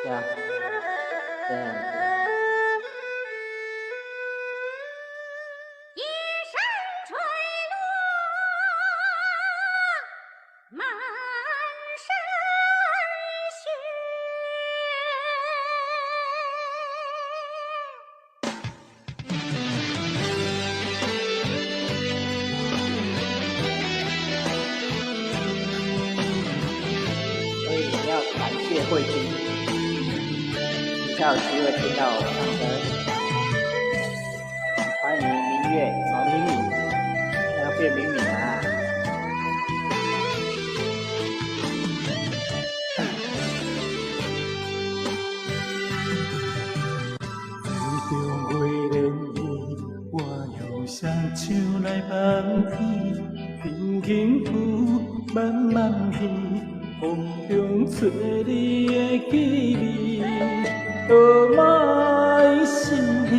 呀，这样子。一声吹落，满身血。所以也要感谢慧君，你才有机会听到我唱歌。欢迎明月，曹敏敏，要变敏敏啊！水中月莲意，我用双手来放飞，轻轻浮，慢慢飞，风中吹你的气味，多么的心意，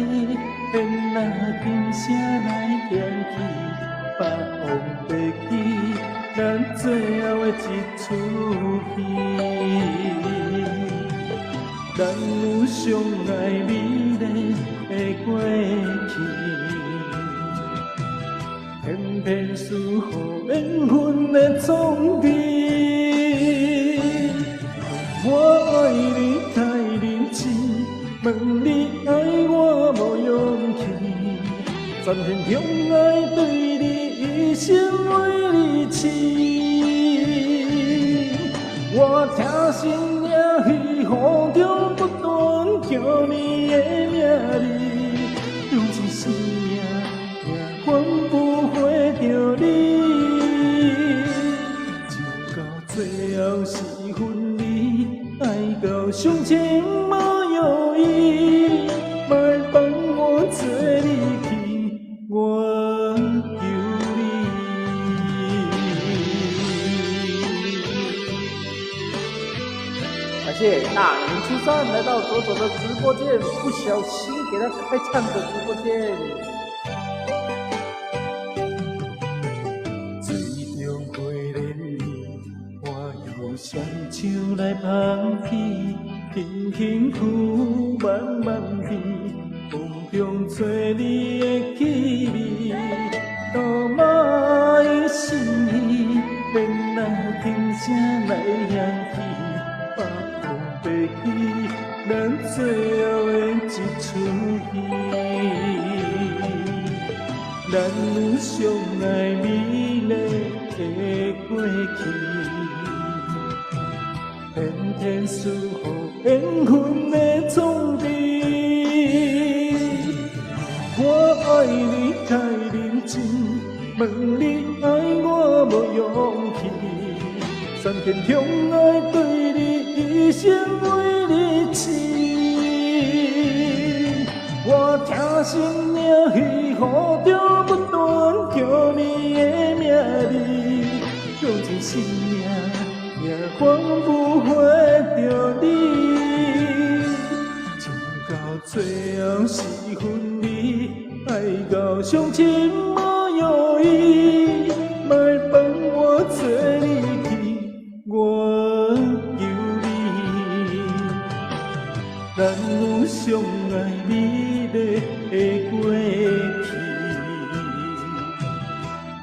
变那琴声来响起，百往白起，咱最后的一出戏。咱有相爱美丽的过去，偏偏输予缘分的创治。我爱你太认真，问你爱我无勇气，暂时用爱对你一生为你痴。我听心领去，雨中不断叫你的名字，用尽生命也换不回着你。情到最后是分离，爱到伤情无意义，莫放我做你去，我求你。感谢大年初三来到左左的直播间，不小心给他开唱的直播间。水中月莲意，我用双手来放飞，轻轻浮，慢慢飞，风中吹你的气味，多么的心意，变那琴声来响起。百往白起，咱最后的一出戏，咱有相爱美丽的过去，偏偏输予缘分的创治。我爱你太认真，问你爱我无勇气，三天用爱对你一生为你痴。我听心领去，雨中不断叫你的名字，用尽生命也换不回着你。情到最后是分离，爱到伤情无意义，莫放我做你去，我求你。咱有相爱美丽的过去，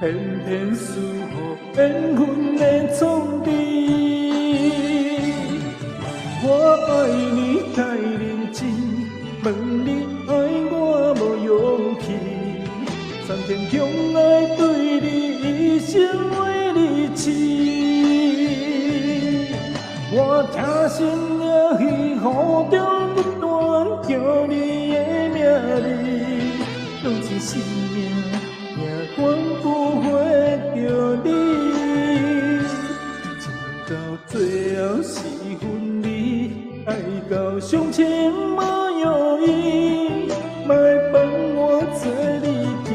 偏偏输予缘分的创治。我爱你太认真，问你爱我无勇气，三天用爱对你一生为你痴。我听心领去，雨中不断叫你的名字，用尽生命也换不回着你。情到最后是分离，爱到伤情无意义，莫放我做你去，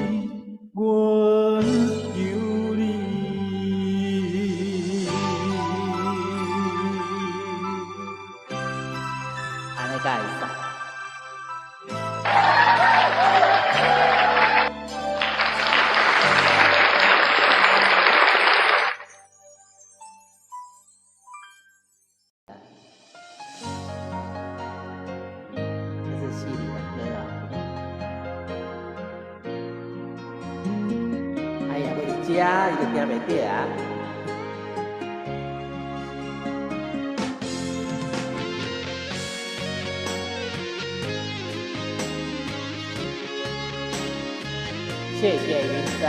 我求你。安尼甲会使。食，伊就听袂着啊。谢谢云山。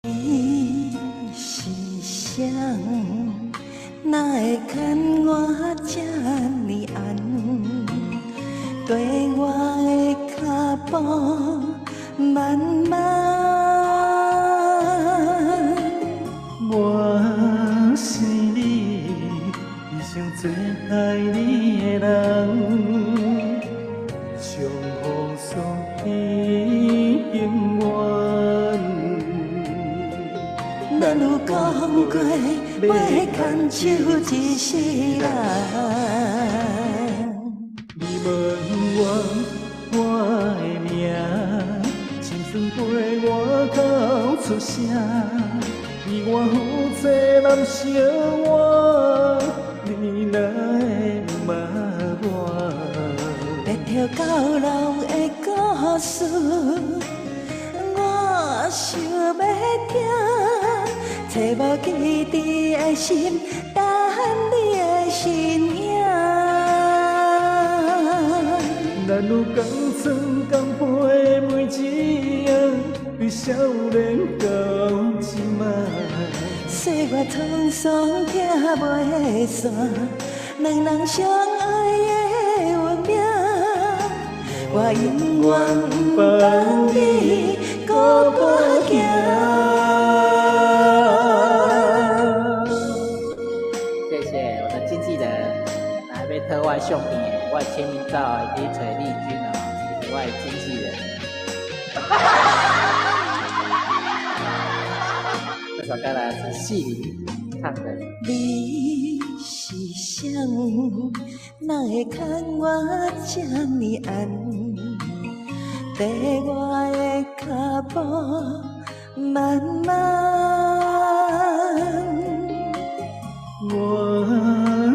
你是谁？哪会牵我这呢安？对我的脚步慢慢。我是你一生最爱你的人，相互送去永远。咱有讲过，要牵手一世人。你问我的名，青春陪我到出声，你我夫妻难相活，你哪会不捌我？白条到老的故事，我想要听，找无记伫的心，等你的身影。咱有共床共被每一样，对少年到即卖。岁月沧桑听袂散，两人相爱的运命，我永远不放你孤单行。谢谢我的经纪人，来要特我相片的，我的签名照会去找丽君哦，是我的经纪人。这首歌呢是戏里唱的。你是谁？哪会牵我这呢安？跟我的脚步慢慢。我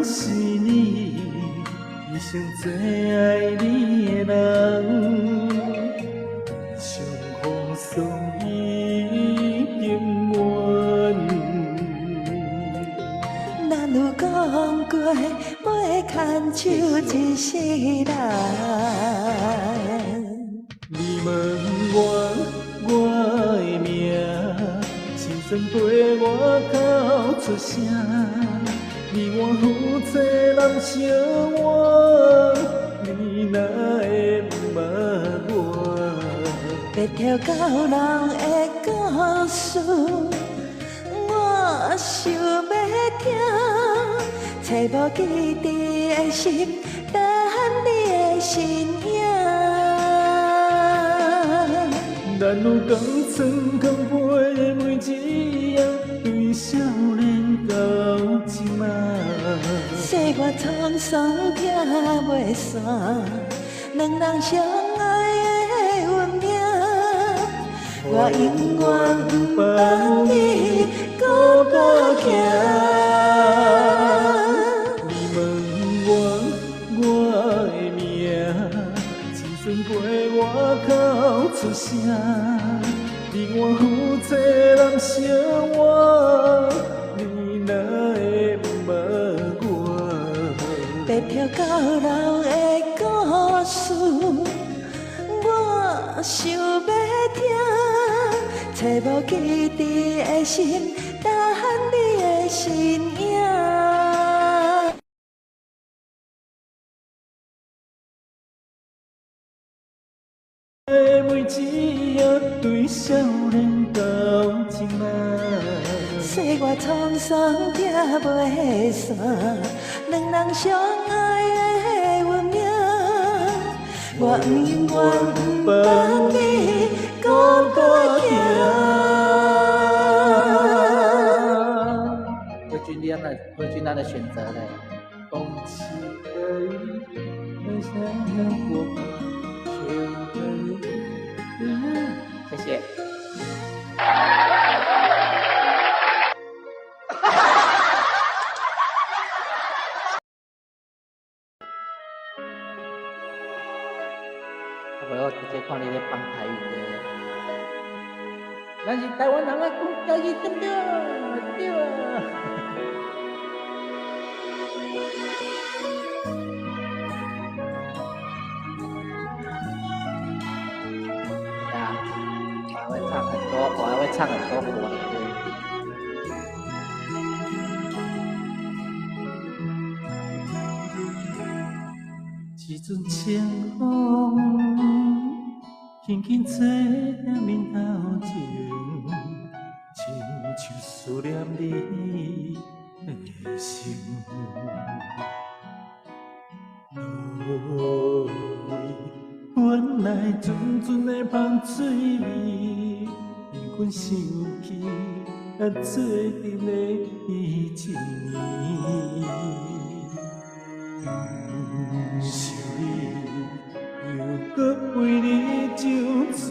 是你一生最爱你的人，相互送伊永远。咱有讲过，要牵手一世人。你问我的名，青春陪我到出声，你我夫妻难相活，你哪会不捌我？白条到老的故事，我想要听，找无记伫的心，等你的身影。咱有共床共被每一样，对少年到即卖。岁月沧桑听袂散，两人相爱的运命，我永远不放你孤单行。你问我的名，青春陪我到出声，你我夫妻难相活，你哪会不捌我？白条到老的故事，我想要听，找无记伫的心，等你的身影。每一夜对少年到即卖。岁月沧桑听袂散，两人相爱的运命，我永远不放你孤单行。魏君丹的选择嘞。放弃而已，留下我却可以。谢谢。袂我直接看你咧放台语的。咱是台湾人啊，讲台语对不对？对啊。我还会唱很多国的歌。一阵清风，轻轻吹在面头前，亲像思念你的心。原来阵阵的香水味，令阮想起咱做阵的一年。不想你，又搁为你酒醉，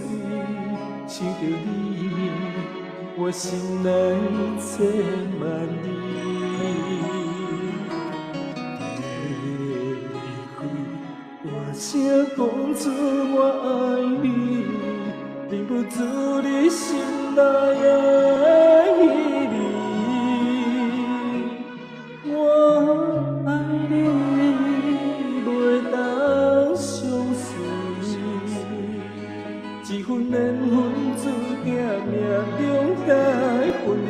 想着你，我心内千万里。大声讲出我爱你，忍不住你心内的依恋。我爱你，袂当相随，一份缘分注定命中该分离。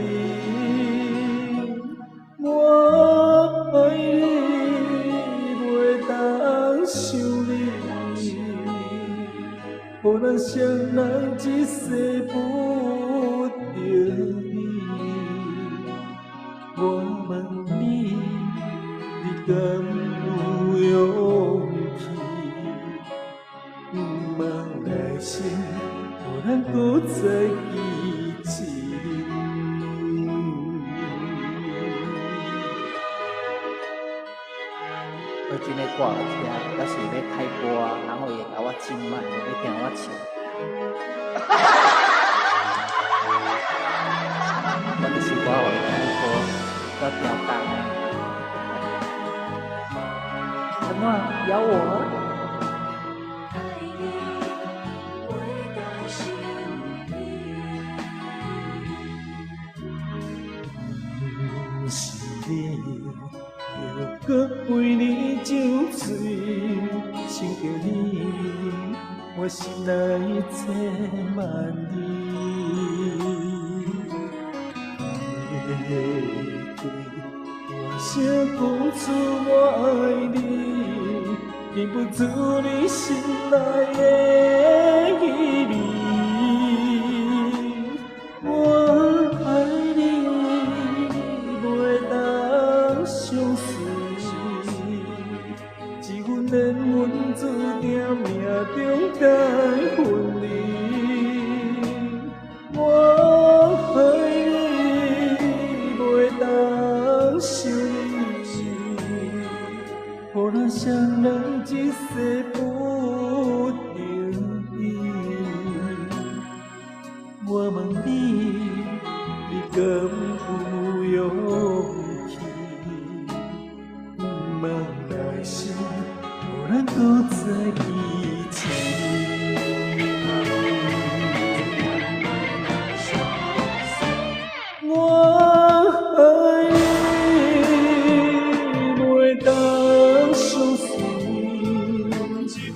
我爱你。想你，予咱双人一世不得已。我问你，你敢有勇气？不茫来生，予咱搁再记一我今日挂了车，要是要开播啊，然后也甲我静慢，要听我唱。我就是我会开播，我调档啊。怎么咬我？是你。又搁为你酒醉，想着你，我心内千万里。大声讲出我爱你，忍不住你心内的依恋。我爱你，袂当相随，一份缘分注定命中该分离。我爱你，袂当想你，予咱双人一世不得已。我问你，你敢有勇气？茫来生，予咱搁再记起。我爱你，袂当相随，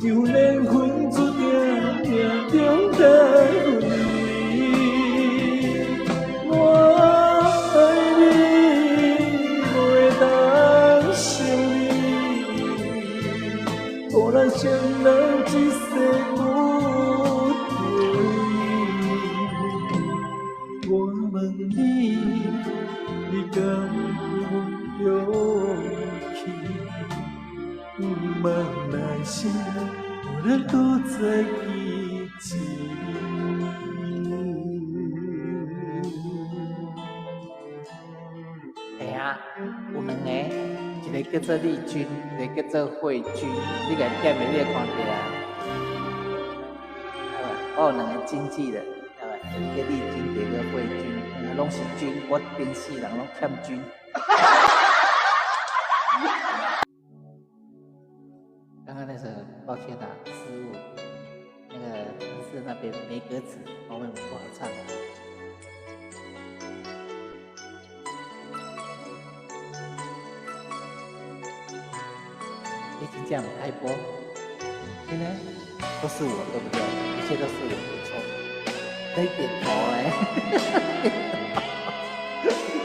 有缘分注定命中该分离。我爱你，袂当想你，予咱双人一世不得已。我问你，你敢有勇气？茫来生，予咱搁再记一哎呀，有两个，一个叫做丽君，一个叫做慧君，你个点名你会看到啊。我有两个经纪人，一个丽君，一个慧君，拢是君，我顶世人拢欠君。刚刚那首，抱歉啊，失误。是那边没歌词，我们不好唱。已经这样开播，现在都是我，对不对？一切都是我的错。可以点头哎。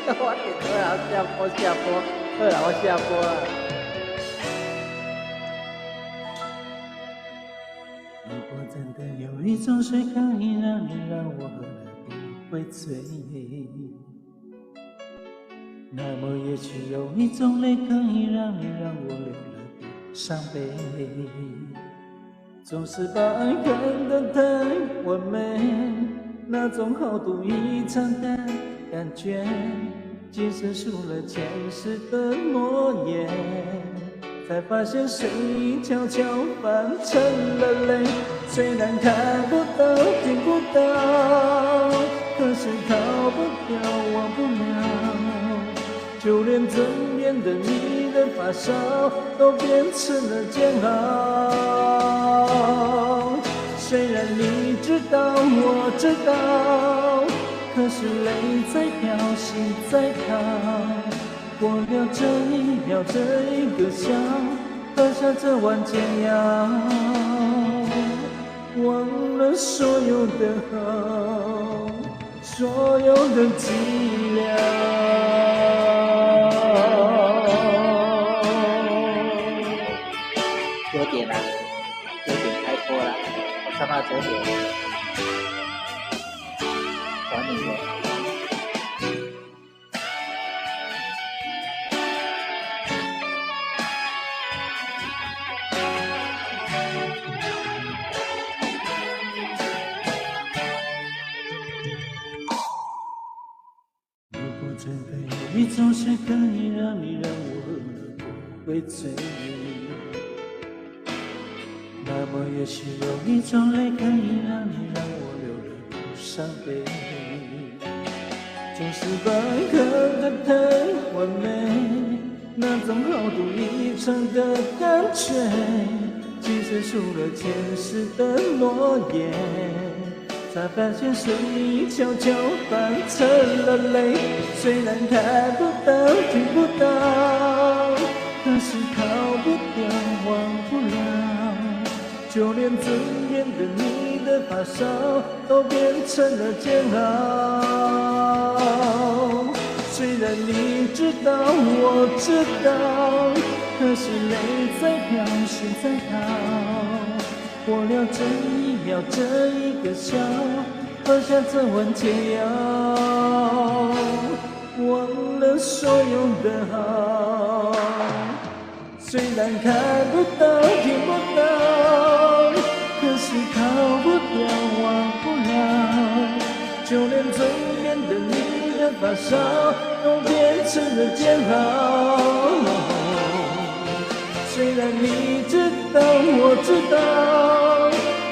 我点头了，下播下播，对了，我下播了。如果真的有一种水可以让你让我喝了不会醉，那么也许有一种泪可以让你让我流了不伤悲。总是把爱看得太完美，那种豪赌一场的感觉，即使输了前世的诺言，才发现水悄悄泛成了泪。虽然看不到听不到，可是逃不掉忘不了，就连枕边的你的发梢都变成了煎熬。虽然你知道我知道，可是泪在飘心在逃，过了这一秒这一个笑，喝下这碗解药，忘了所有的好，所有的寂寥。9点了，9点开播了，我上到9点，管你的。如果真的有一种水可以让你让我喝了不会醉，那么也许有一种泪可以让你让我流了不伤悲。总是把爱看得太完美，那种豪赌一场的感觉，即使输了前世的诺言，才发现水悄悄泛成了泪。虽然看不到听不到，可是逃不掉忘不了，就连尊严的你的发梢都变成了煎熬。虽然你知道我知道，可是泪在飘心在逃，过了这一秒这一个笑，喝下这碗解药，忘了所有的好。虽然看不到听不到，可是逃不掉忘不了，就连嘴边的你的发梢都变成了煎熬。虽然你知道我知道，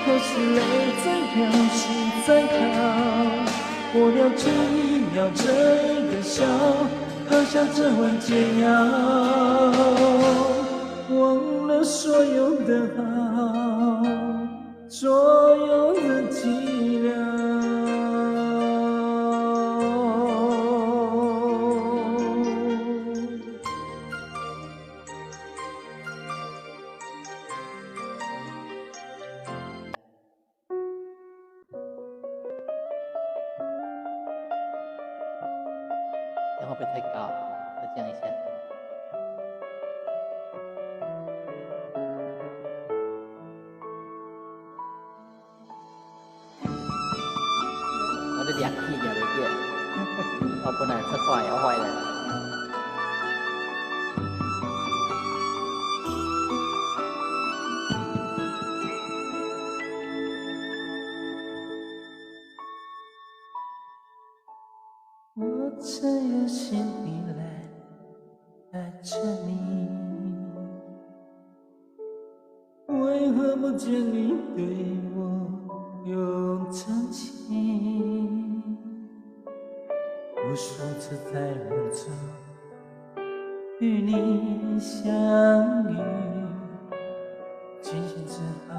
可是泪在飘心在逃，过了这一秒这一个笑，喝下这碗解药，忘了所有的好，所有的寂寥。这样会不会太高？我降一下。我的2K 了的电，我本来这坏要坏了。我只有心里来爱着你，为何不见你对我有真情？无数次在路中与你相遇，庆幸之后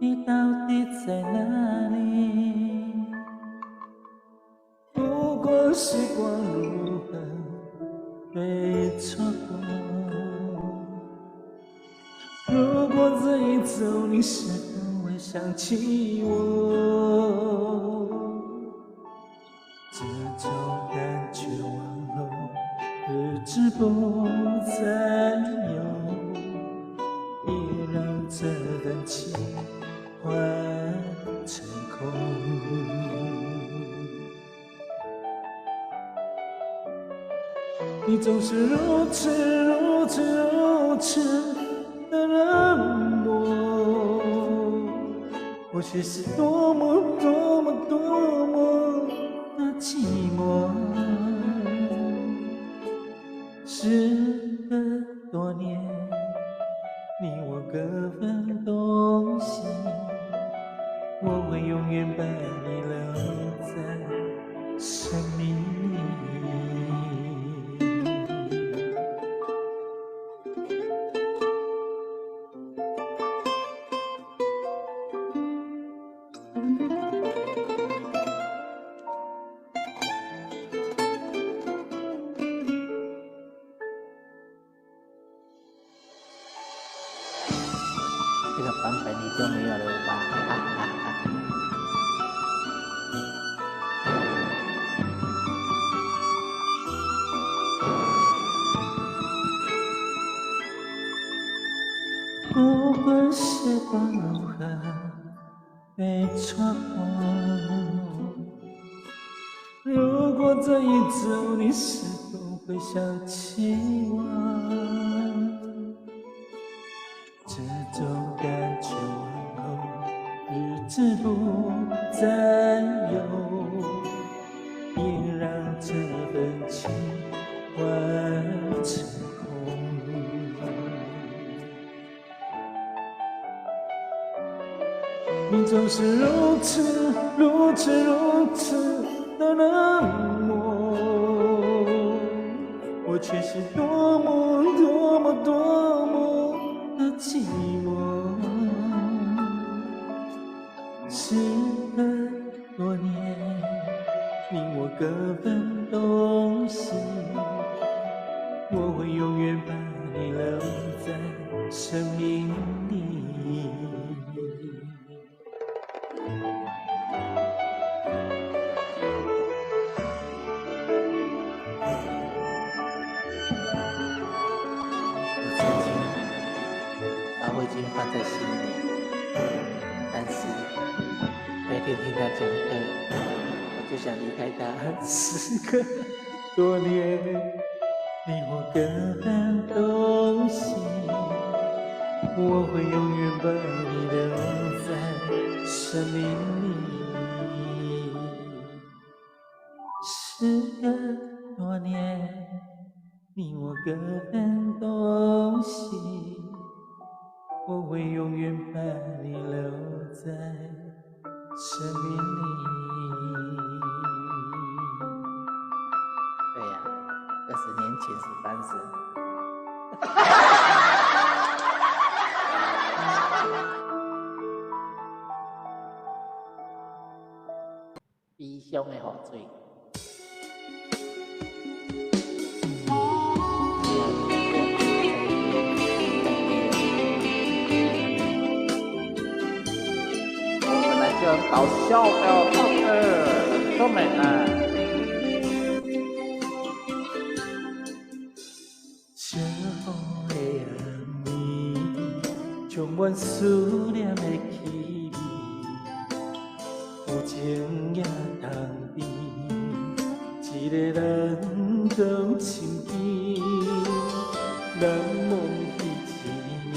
你到底在哪里？不管时光如何被错过，如果这一走，你是否会想起我？这种感觉往后日子不再有，也让这份情换成空。你总是如此如此如此的冷漠，我却是多么多么多么的寂寞。时隔多年，你我各分东西，我会永远把你留在生命里。这个版本你就没有了吧？哈哈哈。不管时光如何被错过，如果这一走，你是否会想起我？这种感觉往后日子不再有，也让这份情换成空。你总是如此如此如此的冷漠，我却是多么多么多么的寂寞。时隔多年，你我各分东西，我会永远把你留在生命里。我已经放在心里，但是每天听他讲课，我就想离开他。时隔多年，你我各分东西，我会永远把你留在生命里。时隔多年，你我各分东西，我会永远把你留在生命里。对呀，20年前是单身。比兄的好水。就很搞笑的，都美了。秋风的暗暝，充满思念的气味，有情也通变，一个人当身边，难忘彼一年，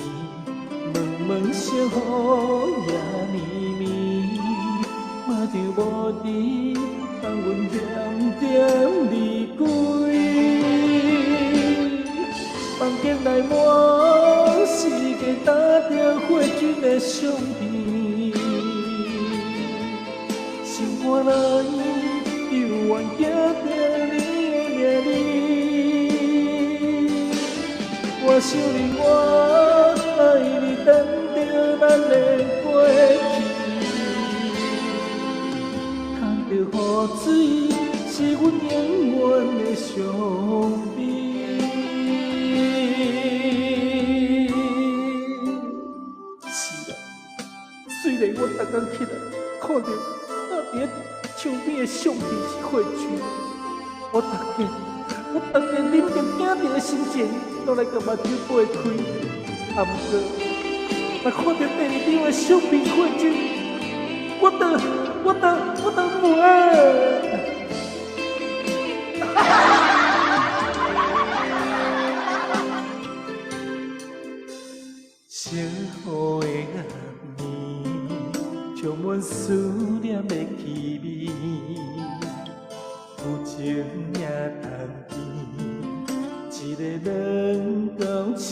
茫茫星雨也绵绵。马上无知，放阮点点离开。房间内满是个打着火军的相片，心肝内犹原记着你的名字。我想你，我爱你，等着咱的过。水是阮永远的伤悲。是啊，虽然我逐工起来看到伫咧墙边的相片是火炬，我逐个忍着惊着的心情，都来甲目睭掰开。啊，毋过，若看到第二张的相片火炬，我就不爱。小雨的暗暝，充满思念的气味。有情也谈天，一个人到心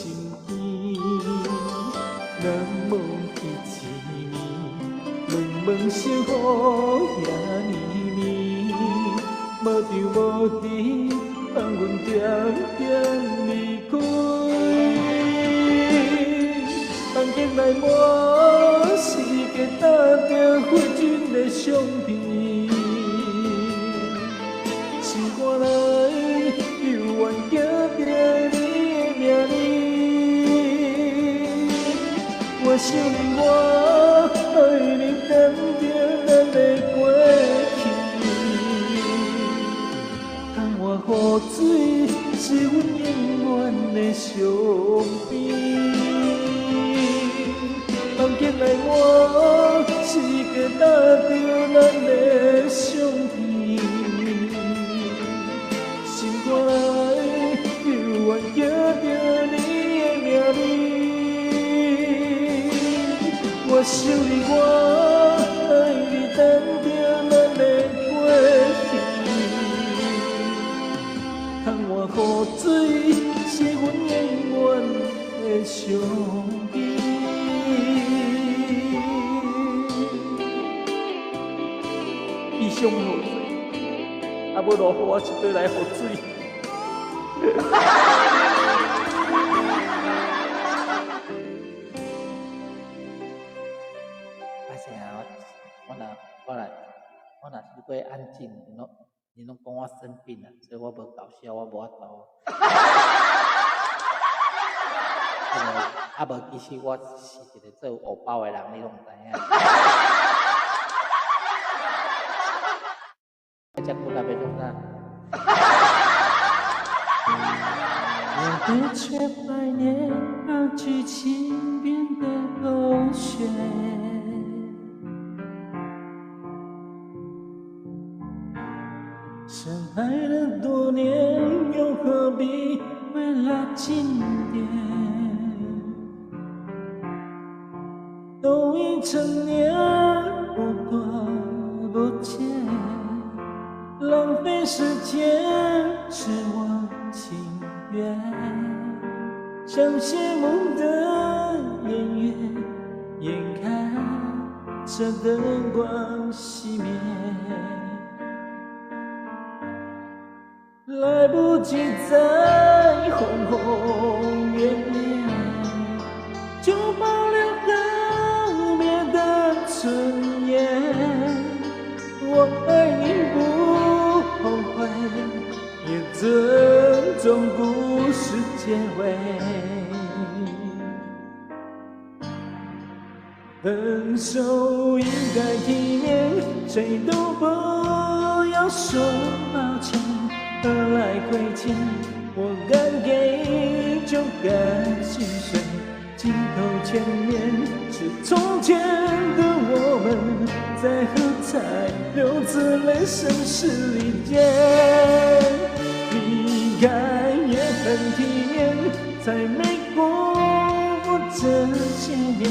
间，难忘记一暝，问问相雨也绵绵，无张无弛，放阮点点离开。梦境内满是个打着火军的相片，心肝内犹原记着你的名字。我想你，我爱你，等着咱的过去。窗外雨水是阮永远的伤悲。梦境内我是个打着咱的相片，心肝内犹原记着你的名字。我想你，我爱你，等着咱的过去。窗外雨水是阮永远的伤悲。异乡雨水，啊，要落雨我一杯来雨水。而且啊，我若是过安静，你拢讲我生病了，所以我无搞笑，我无法度。无，其实我是一个做黑包的人，你拢知影。这久来要做啥？我的却百年让剧情变得狗血。相爱了多年，又何必为了经典？都已成年，不多不见，浪费时间是我情愿。像谢幕的演员，眼看着灯光熄灭，来不及再轰轰烈烈，就保留后面的尊严。我爱你不后悔，也尊重故事结尾。分手应该体面，谁都不要说抱歉。何来亏欠？我敢给就敢心碎。镜头前面是从前的我们，在喝彩流着泪声嘶力竭。离开也很体面，才没辜负这些年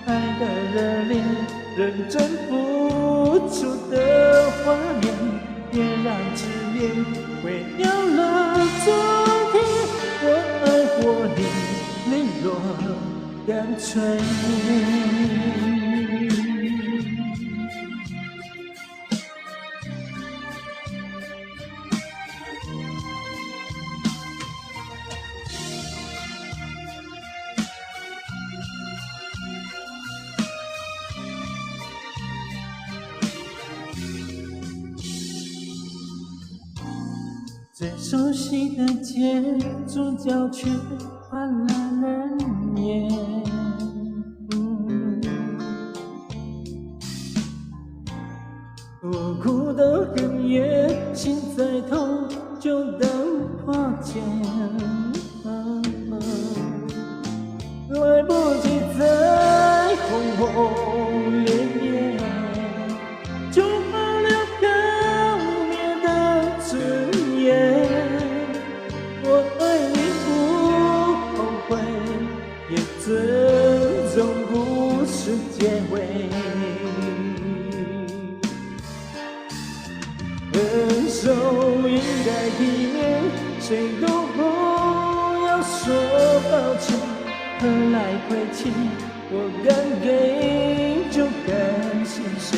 爱的热烈，认真付出的画面，别让执念毁掉了昨天。我爱过你，泪落干脆。最熟悉的街，主角却换了人演。我哭到很远，心再痛就当破茧。来不及再轰轰烈烈，就保留告别的尊严。我爱你不后悔，也尊重故事结尾。分手应该体面，谁都不要说抱歉。何来亏欠？我敢给就敢信谁？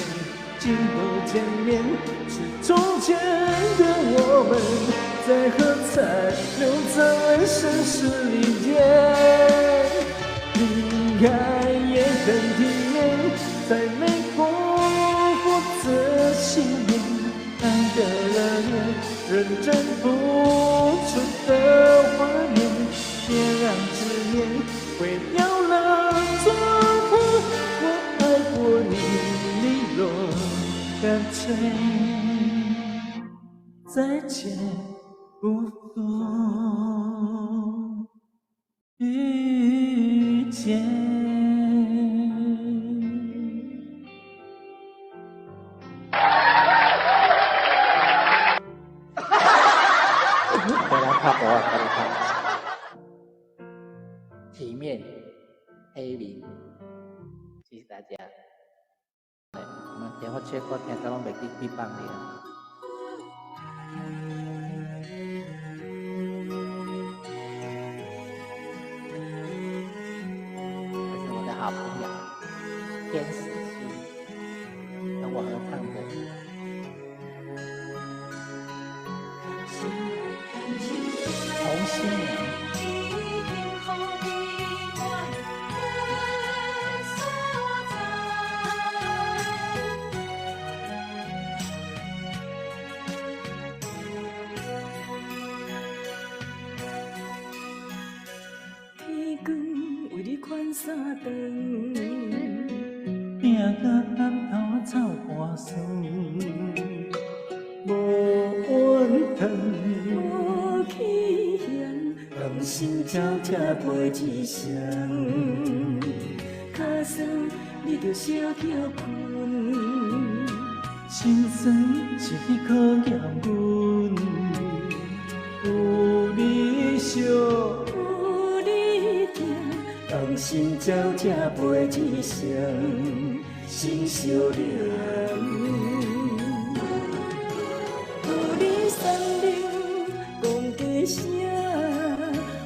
镜头前面是从前的我们，在喝彩流淌人生是理解。离开也很体面，才没辜负这些年爱的人认真付出的画面，别让执念毁掉了祝福。我爱过你，你若干脆再见不负遇见。回来拍博啊，回来拍。体面黑名，谢谢大家。对，我们电话切歌听到拢袂记几棒的。这是我的好朋友天使心，跟我合唱的。同心圆。三顿，拼到暗头走半酸，无怨叹，无气嫌，甘心照这陪一生。卡酸你着小叫困，心酸是你考验阮，有你惜。甘心照这陪一生，心相连。有你三人讲家声，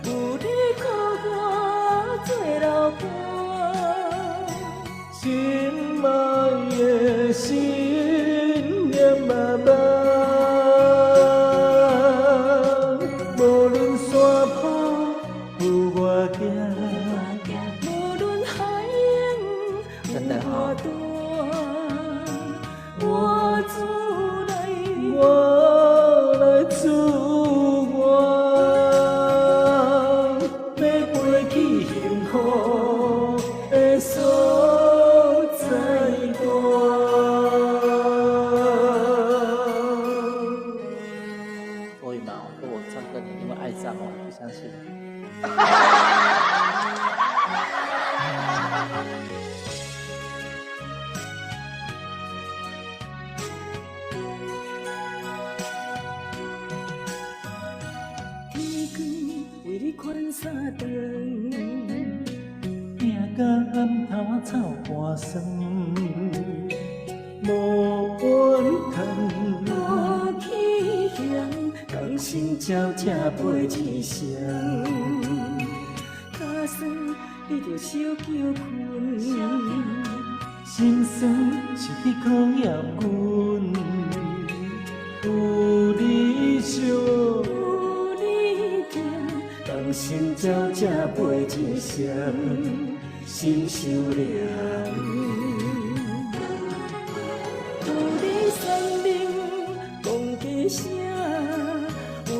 有你靠我做老伴。心爱的心念茫茫。我来自我，要飞去幸福的所在大。所以嘛，如果我唱歌你一定会爱上我，不相信？款三顿，拼到暗头走半酸，无怨叹，无气嫌，甘心照这陪一生。卡酸你着小叫困，心酸是你考验阮，有你惜。甘心照这陪一生，心相连。有你三人讲家声，有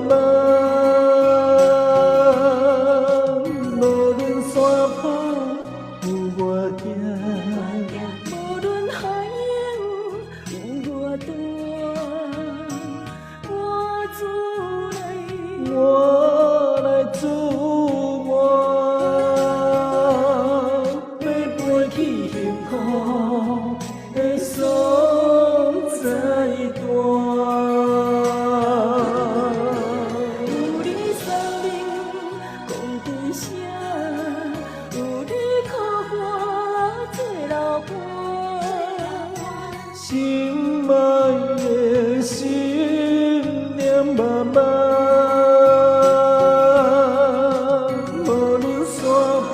茫，无论山坡有我行，无论海洋有我大，我来自我，要飞去幸福的所在大。有你送命讲一声，有你靠我做老伴，心爱的心念茫茫，无论山坡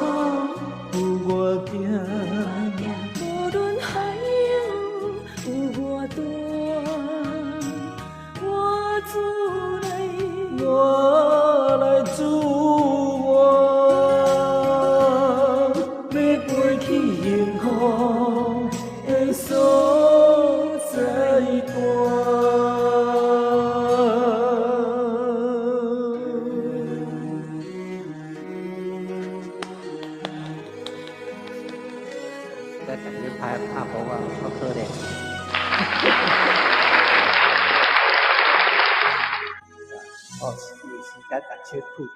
有我行，无论海洋有我大，我来自我，要飞去幸福的所在大。在感觉拍阿婆啊，好可怜。哦，是感觉酷点。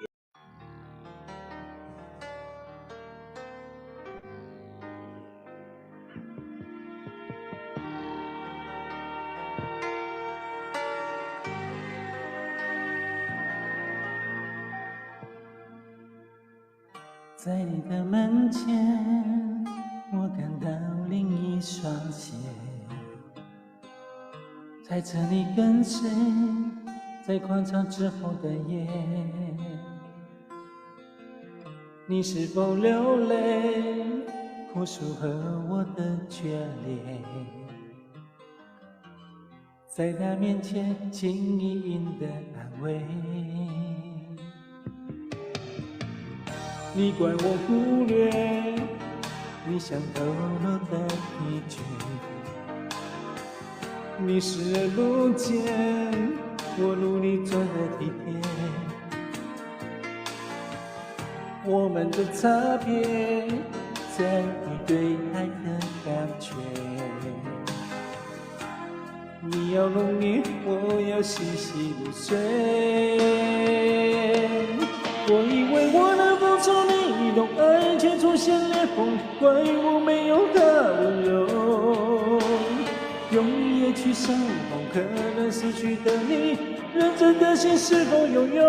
在你的门前，我看到另一双鞋，猜测你跟谁在广场之后的夜，你是否流泪，哭诉和我的决裂，在他面前轻盈盈的安慰。你怪我忽略你想透露的疲倦，你视而不见我努力做的体贴，我们的差别在于对爱的感觉。你要浓烈，我要细细入睡。我以为我能付出你懂爱，却出现裂缝，怪我没有他温柔。用一夜去伤痛可能失去的你，认真的心是否拥有？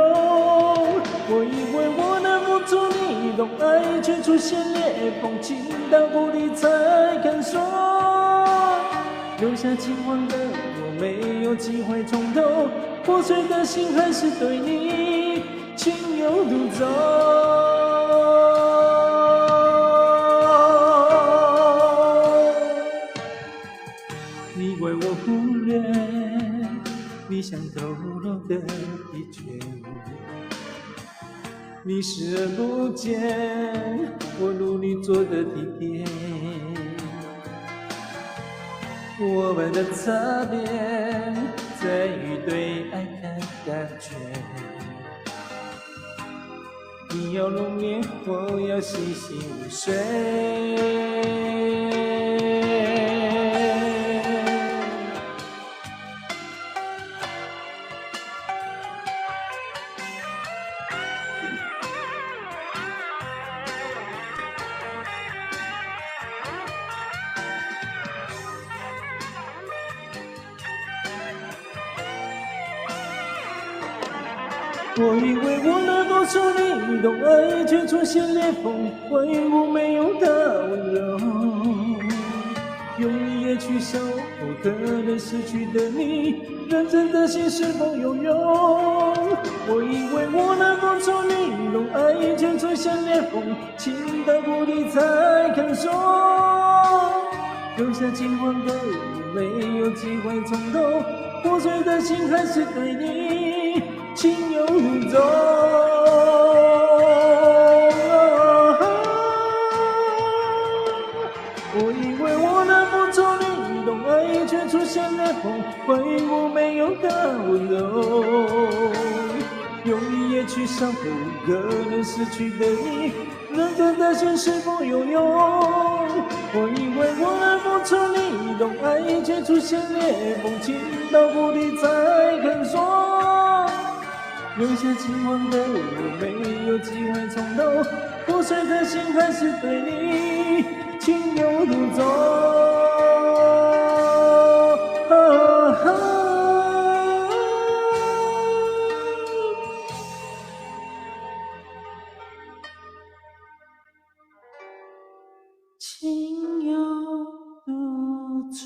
我以为我能付出你懂爱，却出现裂缝，情到骨里才肯说。留下金黄的我没有机会从头，破碎的心还是对你情有独钟。你怪我忽略你想透露的疲倦，你视而不见我努力做的体贴，我们的差别在于对爱的感觉。你要浓烈，我要细细入睡。我以为我能够说你懂爱，却出现裂缝，怪我没有他温柔。用一夜去守候可能失去的你，认真的心是否拥有？我以为我能够说你懂爱，却出现裂缝，情到骨里才肯说。留下金黄的我没有机会从头，破碎的心还是对你情有独钟。我以为我能付出你懂爱，却出现裂缝，怪我没有他温柔。用一夜去相逢，可能失去的你，认真的心是否拥有？我以为我能付出你懂爱，却出现裂缝，情到谷底才肯说。有些期望的我没有机会从头，破碎的心还是对你情有独钟。情有独钟。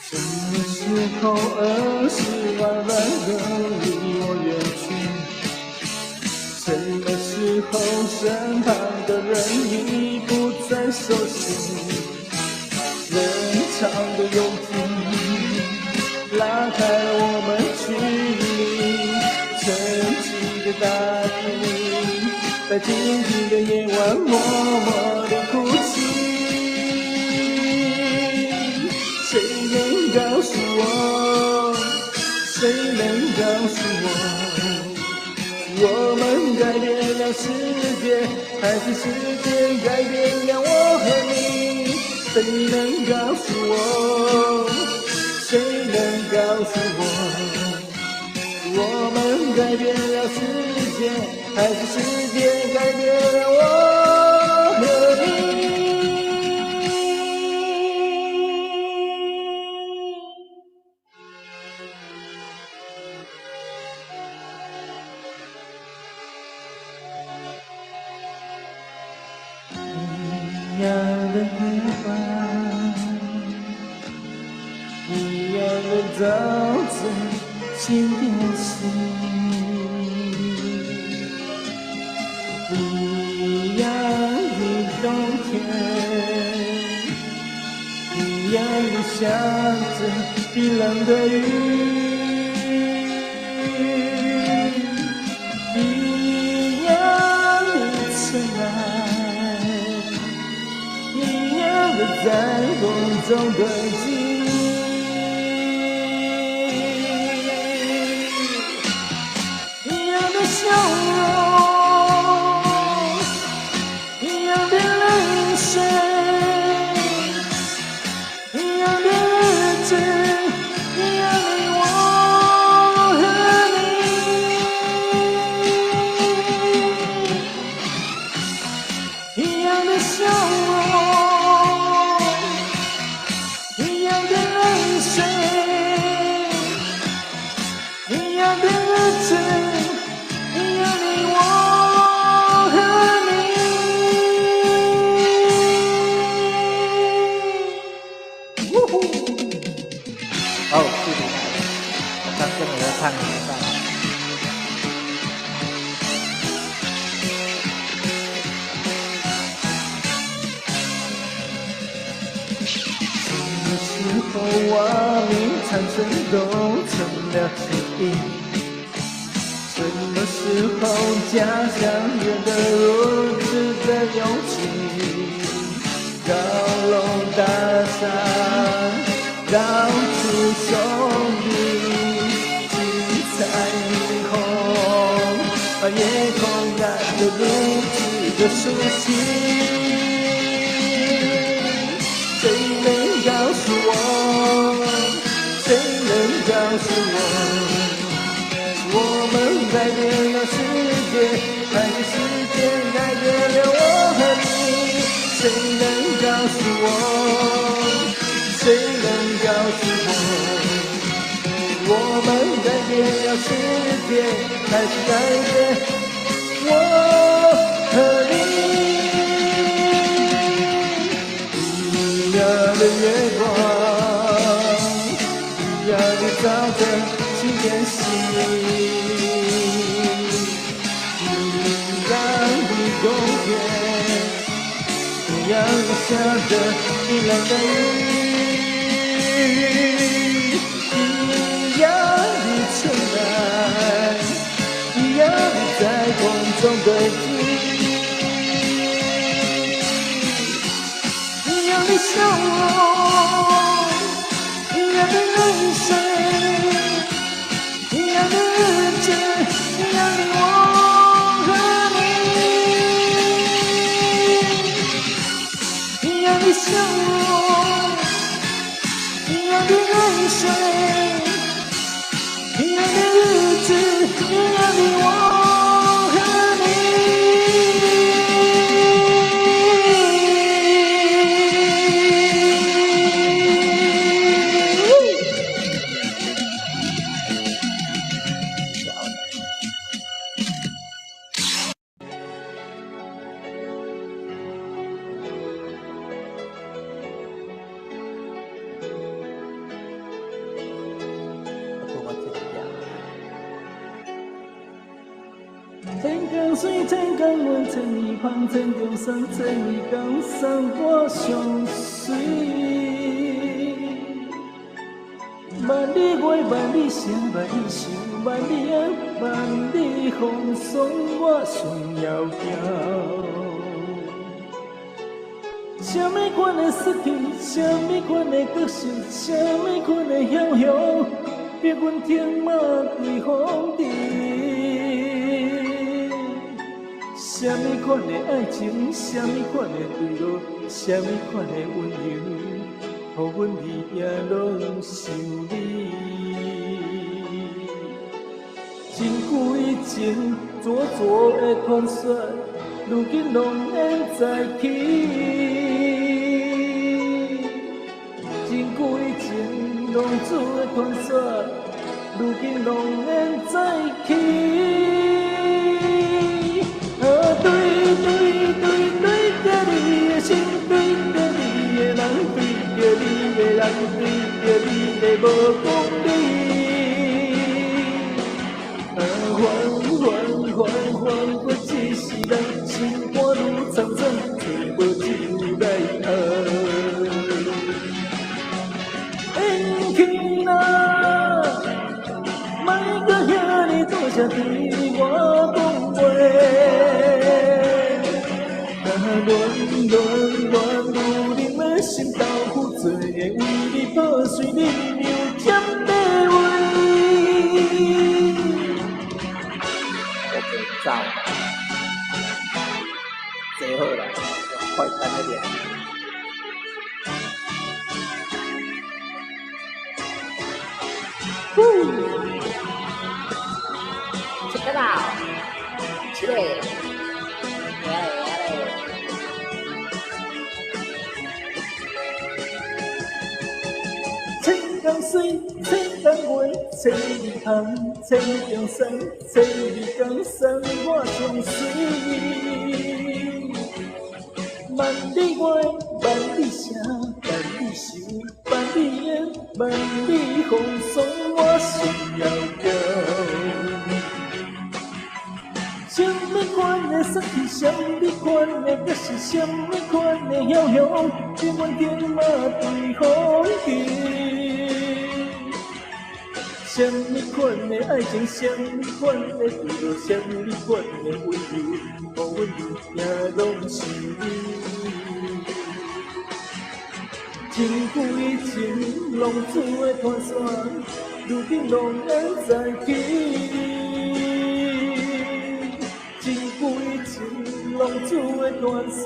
什么时候20万人离我远去？什么时候身旁的人已不再熟悉？人潮的拥挤拉开了我们距离，沉寂的大地在静静的夜晚默默地哭泣。谁能告诉我？谁能告诉我？我们改变了世界，还是世界改变了我和你？谁能告诉我？谁能告诉我？我们改变了世界，还是世界改变了我和你？一样的夜晚，一样的早晨，新电视，一样的冬天，一样的下着冰冷的雨，一样的尘埃，一样的在风中堆积。笑容，一样的泪水，一样的日子，一样的我和你，一样的笑容，一样的泪水，一样的日子。哦，是的，我刚跟你在唱一段。什么时候瓦砾残存都成了记忆？什么时候家乡人的如此的勇气？高楼大厦到处兄弟，精彩霓虹，把夜空染得如此的熟悉。谁能告诉我？谁能告诉我？我们改变了世界，还是世界改变了我和你？谁能告诉我？谁能告诉我们改变了世界，还是改变我和你？一样的月光，一样的照着心间心，一样的冬天，一样下着冰冷的雨，一样的承担，一样的在空中对峙，一样的笑容，一样的泪水，一样的日子，一样的我和你，一样的笑容，一样的泪水，一样的日子，一样的我和你。天光水，天光温，千里芳，千中山，千里江山我相随。万里月，万里声，万里想，万里烟，万里风霜，我想要行。什么款的失去，什么款的割舍，什么款的惶惶，逼阮停马对风尘。什么款的爱情，什么款的坠落，什么款的温柔，予阮日夜拢想你。真久以前灼灼的传说，如今拢会再起。真久以前浪子的传说，如今拢会再起。对着你的心，对着你的人，对着你的人，对着你的无讲理。缓过一世人，心肝愈苍苍，找无一来缘起啦，莫搁遐尼多声对我讲话。乱如恁的心豆腐做的为你破碎，你又添地位。OK， 走，最好啦，快干一点。check it out， 起来，千江水，千江月，千里航，千中山，千里江山我相随。万里月，万里声，万里想，万里烟，万里风霜，我心遥遥。什么款的失去，什么款的割舍，什么款的惶惶，逼阮停马对风尘。什么款的爱情，什么款的坠落，什么款的温柔，予阮日夜拢想你。真久以前浪子的传说，如今拢会再起。真久以前浪子的传说，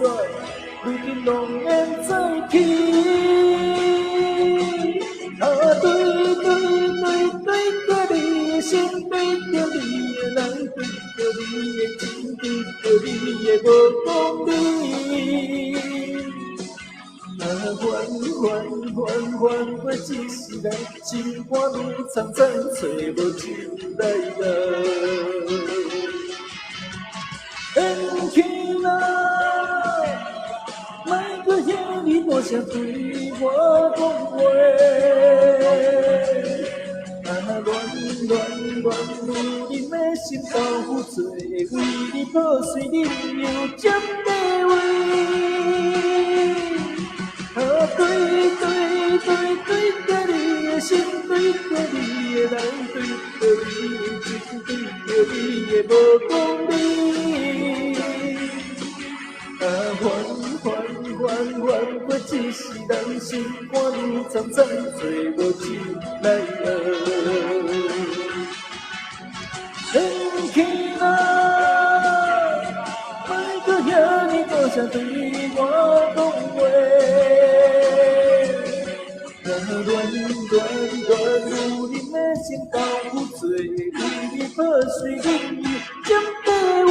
如今拢会再起。对着你的心，对着你的人，对着你的情，对着你的无讲理。缓缓缓过一世人，心肝愈苍苍，找无酒来饮。缘去啦，莫搁遐尼大声对我讲话。乱有恁的心豆腐做，为你破碎，你又占地位。对着你的心，对着你的人，对着你的情，对着你的无讲理。缓过一世人，心肝愈苍苍，找无酒来喝。缘去啦，莫搁遐尼大声对我讲话。乱有恁的心豆腐做，为你破碎，你又占地位。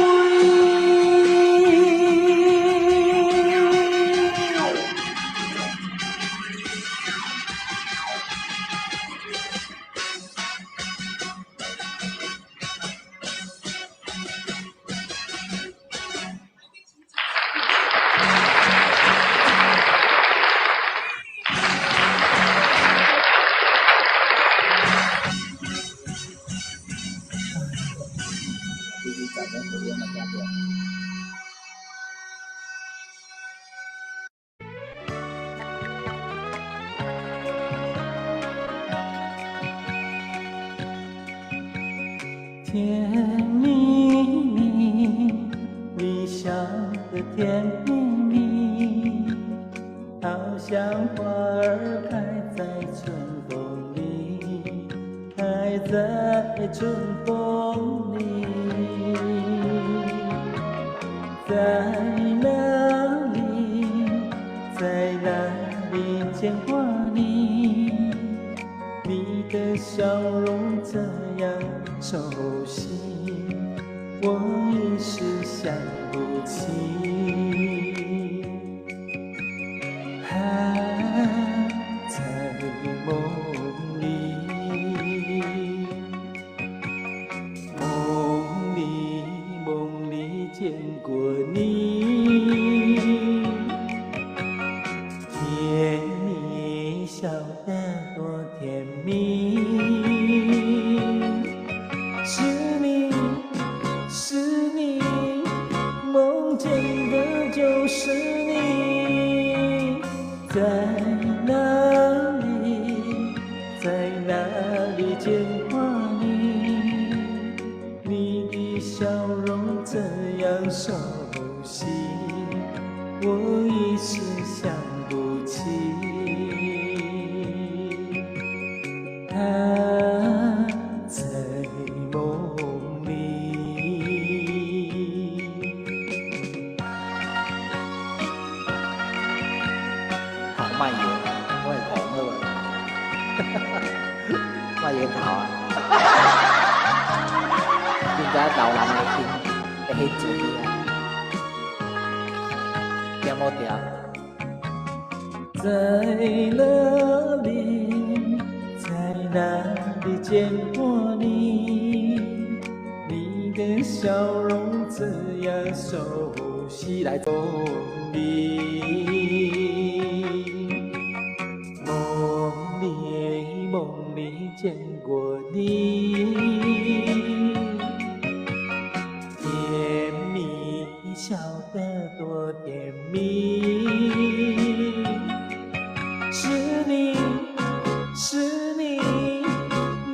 甜蜜蜜，你笑得甜蜜蜜，好像花儿开在春风里，开在春风里。在哪里，在哪里见过你？你的笑容这样熟悉，我一时想不起。在梦里，梦里见过你，甜蜜笑得多甜蜜。是你，梦见的就是你，在哪里，在哪里见过你？你的笑容这样熟悉，我一时想不起。卖盐，我係講㗎喎，賣嘢頭啊！點解流冷嘅天會起嘴啊？有冇掉？在哪里，在哪里见过你？你的笑容这样熟悉，来梦里。梦里见过你，甜蜜笑得多甜蜜。是你，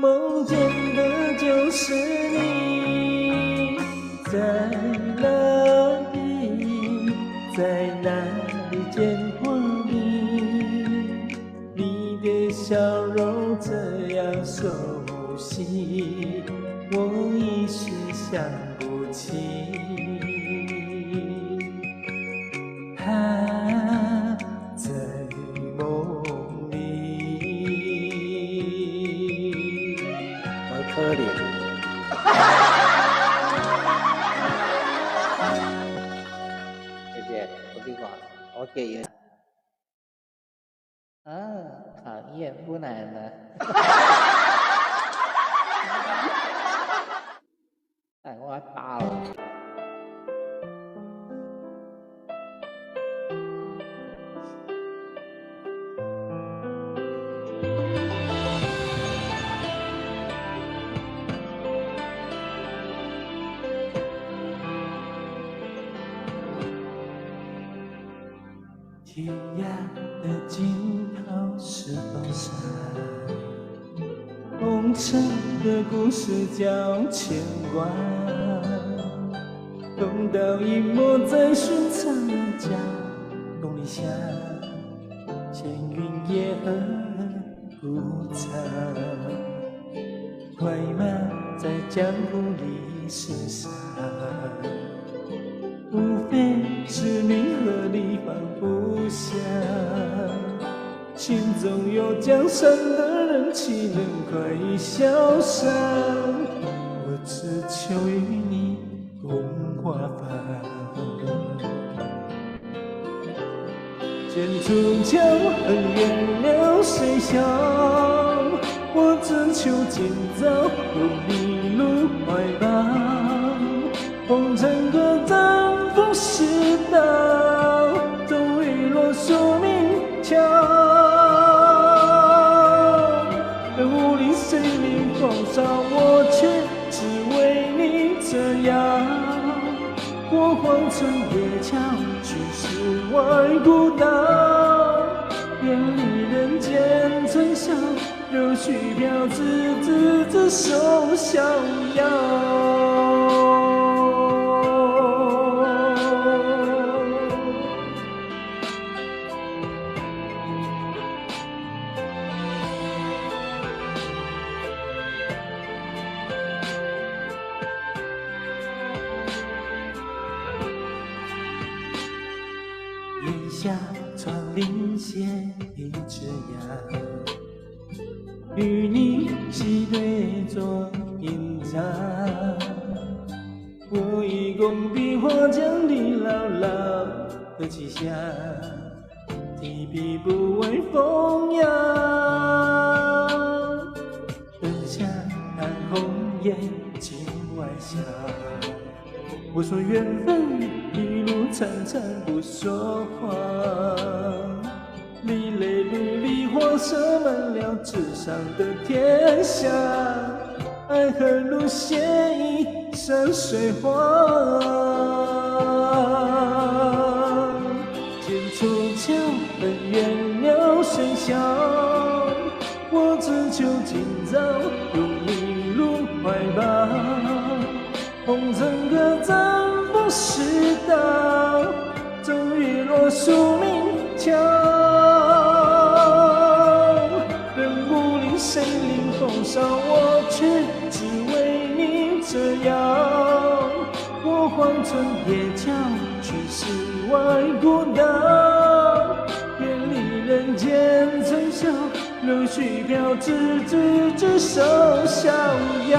梦见的就是你，在哪里，在哪里见过你？你的笑容这样熟悉，我一时想不起。在梦里，我可憐。謝謝，我呢個我記嘅。啊，讨厌，不能了。哎，我打了。天涯的尽头是风沙，红尘的故事叫牵挂，公道隐没在寻常角落里下，闲云野鹤无常，快马在江湖里厮杀，无非是你和你放不下，心中有江山的人岂能快意潇洒？我只求与你共华发，剑出鞘，恩怨流谁晓？我只求今早有你入怀抱，红尘客栈风世道，终于落宿命桥。人无力谁领风骚，我却只为你这样。过荒村野桥，去世外孤岛，远离人间尘嚣，柳絮飘，只手逍遥。檐下窗棂斜一枝芽，与你席对坐饮茶。我以工笔画将你牢牢刻记下，提笔不为风扬。灯下看红叶镜外笑，我说缘分一路潺潺不说谎，离泪如梨花射满了纸上的天下，爱恨如血意山水画，剑出鞘，恩怨流谁晓？我只求今早有你入怀抱，红尘客栈风世道，终于落宿命桥。人无力谁领风骚，我却只为你这样。过荒村野桥，去世外孤岛，远离人间尘嚣，柳絮飘，只手逍遥。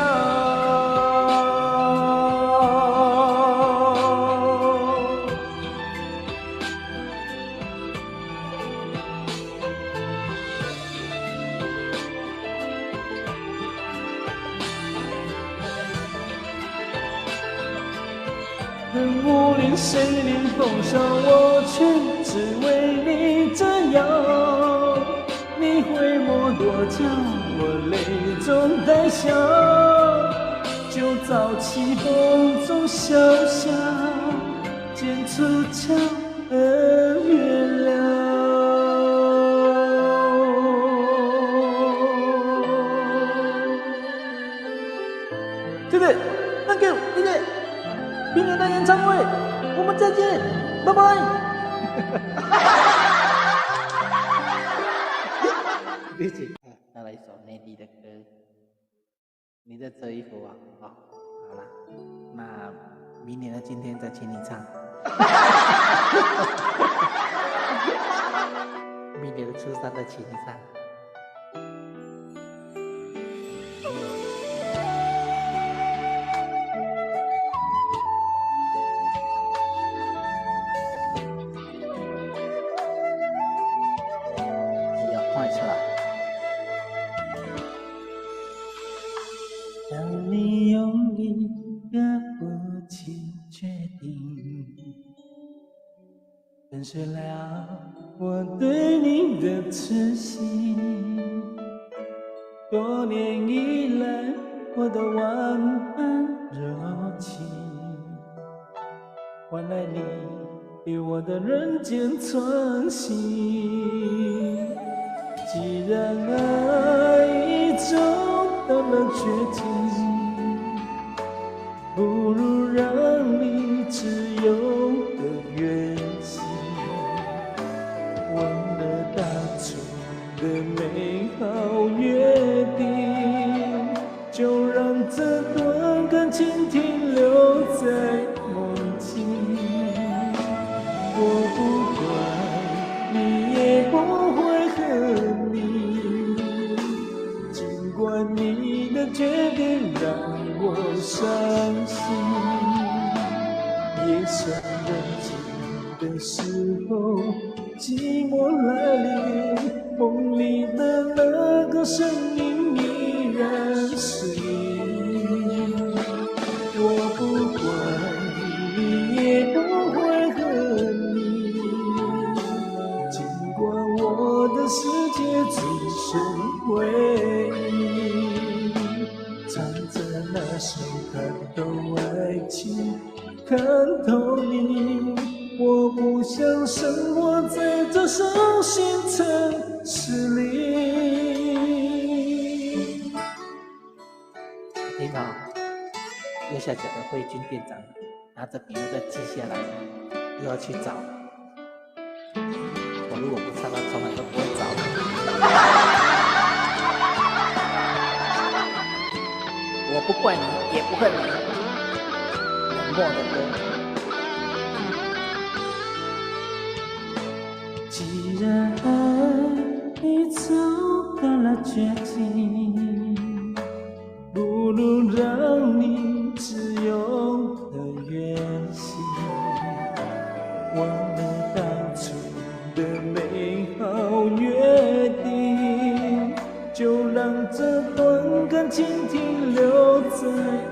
人无力谁领风骚，我却只为你这样。你回眸多娇，我泪中带笑，就早起风中潇潇，剑出鞘，恩怨了。对对，那个对对。明年的演唱会，我们再见，拜拜。对不起，再来一首内地的歌。你在折衣服啊？哦，好啦，那明年的今天再请你唱。明年的初三再请你唱。换起来。认识了我对你的痴心。多年以来，我的万般柔情，换来你对我的人间传奇。既然爱已走到了绝境，不如让你自由的远行，忘了当初的美好约定，就让这段感情停留在梦境。我不管，你也不会恨你，尽管你的决定让我伤心。夜深人静的时候，寂寞来临，梦里的那个声音依然是你。我不管，你也不会恨你，尽管我的世界只剩回忆。唱着那首看透爱情，看透你，我不想生活在这伤心城市里。听到右下角的慧君店长拿着笔又在记下来，又要去找。我如果不唱，他从来都不会找的。我不怪你，也不恨你。冷漠的歌。既然爱已走到了绝境，不如让你自由的远行，忘了当初的美好约定，就让这段感情停留在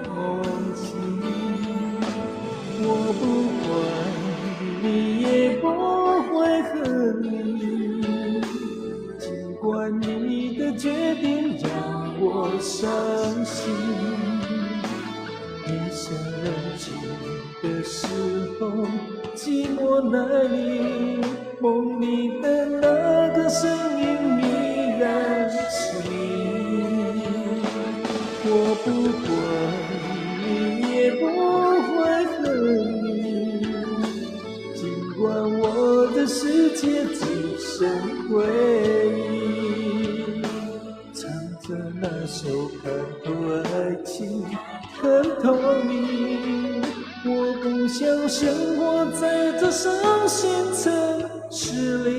梦境。我不管，你也不会恨你，尽管你的决定让我伤心。夜深人静的时候，寂寞来临，梦里的那个声音依然是你。我不管，你也不会恨你，尽管我的世界只剩回忆。唱着那首看透爱情，看透你，我不想生活在这伤心城市里。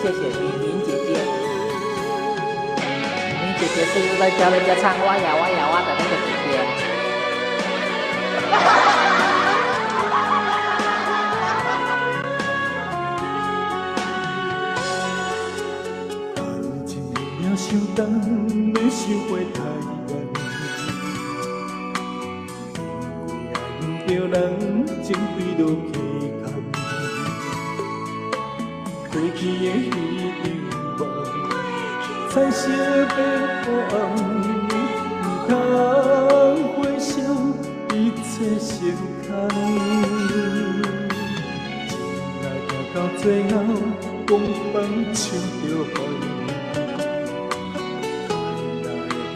谢谢明姐姐，明姐姐是在教人家唱哇呀哇呀哇的那个姐姐。感情了伤重，要想回台湾，因为爱不着人，情对落去坎。过去的彼场梦，彩色变黑暗，不通回想一切心坎。情爱走到最后，讲放唱着风。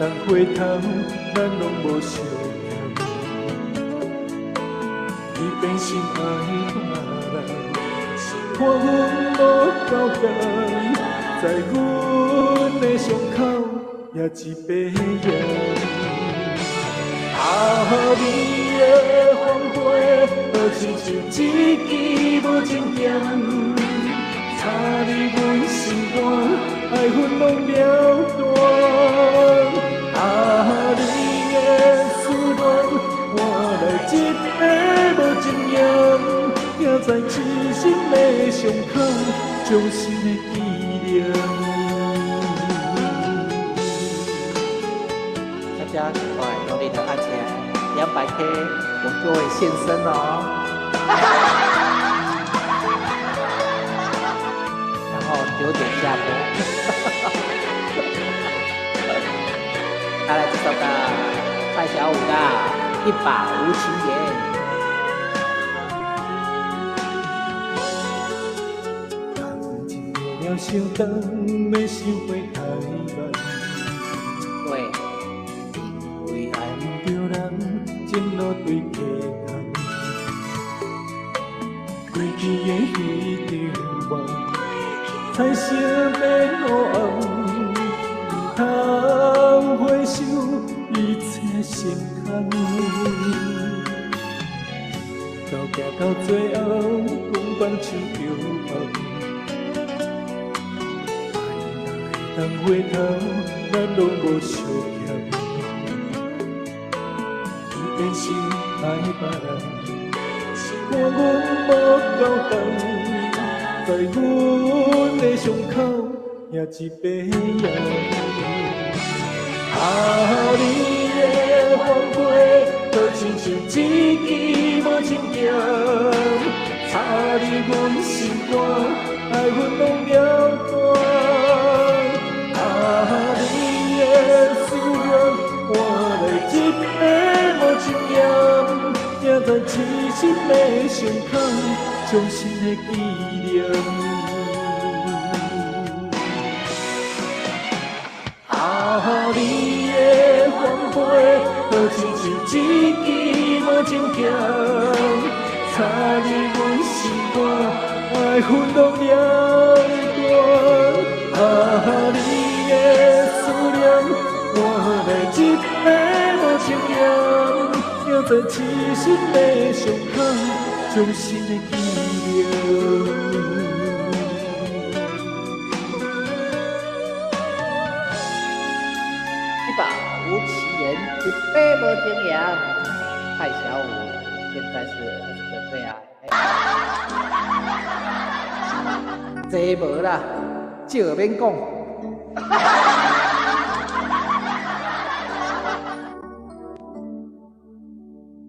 爱哪会当回头，咱拢无相欠。你变心爱我人。看阮无够重，在阮的伤口也一百样。后你的芳花，好亲像一支无情剑，插你阮心肝，爱恨拢了断。你的思念，换来一个无情言，也在痴心的伤口，伤心的记念。大家赶快努力的按起来，200K 我就会现身哦。然后9点下播。再来这首歌，蔡小五的《一把无情言》。感情过了伤长，要收回太慢。对，因为爱唔着人，前路对客空。过去的彼场梦，彩色变黑暗。通回首一切心空，到行到最后，讲放手就放。爱哪会当回头，咱拢无相欠。你变心爱别人，看阮无够重，在阮的伤口也一杯药。你的反悔，好亲像一支无情剑，插入阮心肝，爱恨拢了断。你的思念，换来一杯无情盐，也在痴心的伤口，伤心的记念。你的反悔，好亲像一支无情剑，插入阮心肝，爱恨拢了断。你的思念，换来一杯无情盐，也在痴心的伤口，伤心的记念。一把无情言，一杯无情言。蔡小五现在是22岁啊。这无啦，少免讲。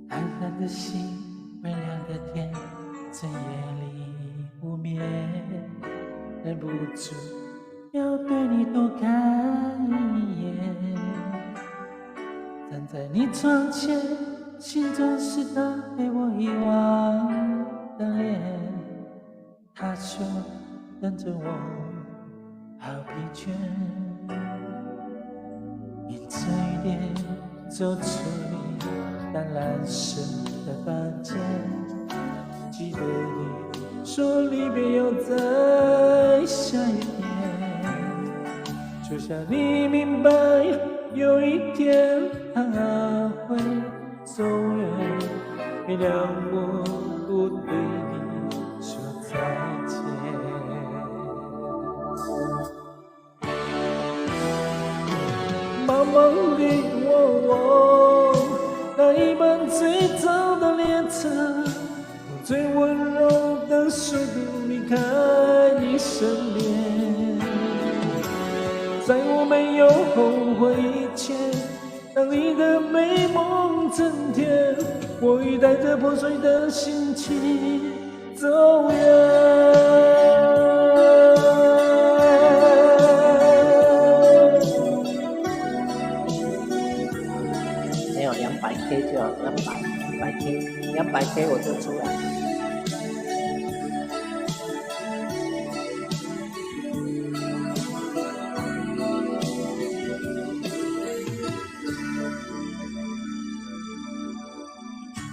暗淡的心，微亮的天，在夜里无眠，忍不住要对你多看一眼。站在你窗前，心中是他被我遗忘的脸。他说等着我，好疲倦。一侧雨点走出你淡蓝色的房间，记得你说离别要再下一天，就像你明白有一天他会走远，原谅我不对你说再见。茫茫的我，那一班最早的列车，用最温柔的速度离开你身边。在我没有后悔以前，当你的美梦成甜，我已带着破碎的心情走远。没有200K 就要200K，200K 我就出来。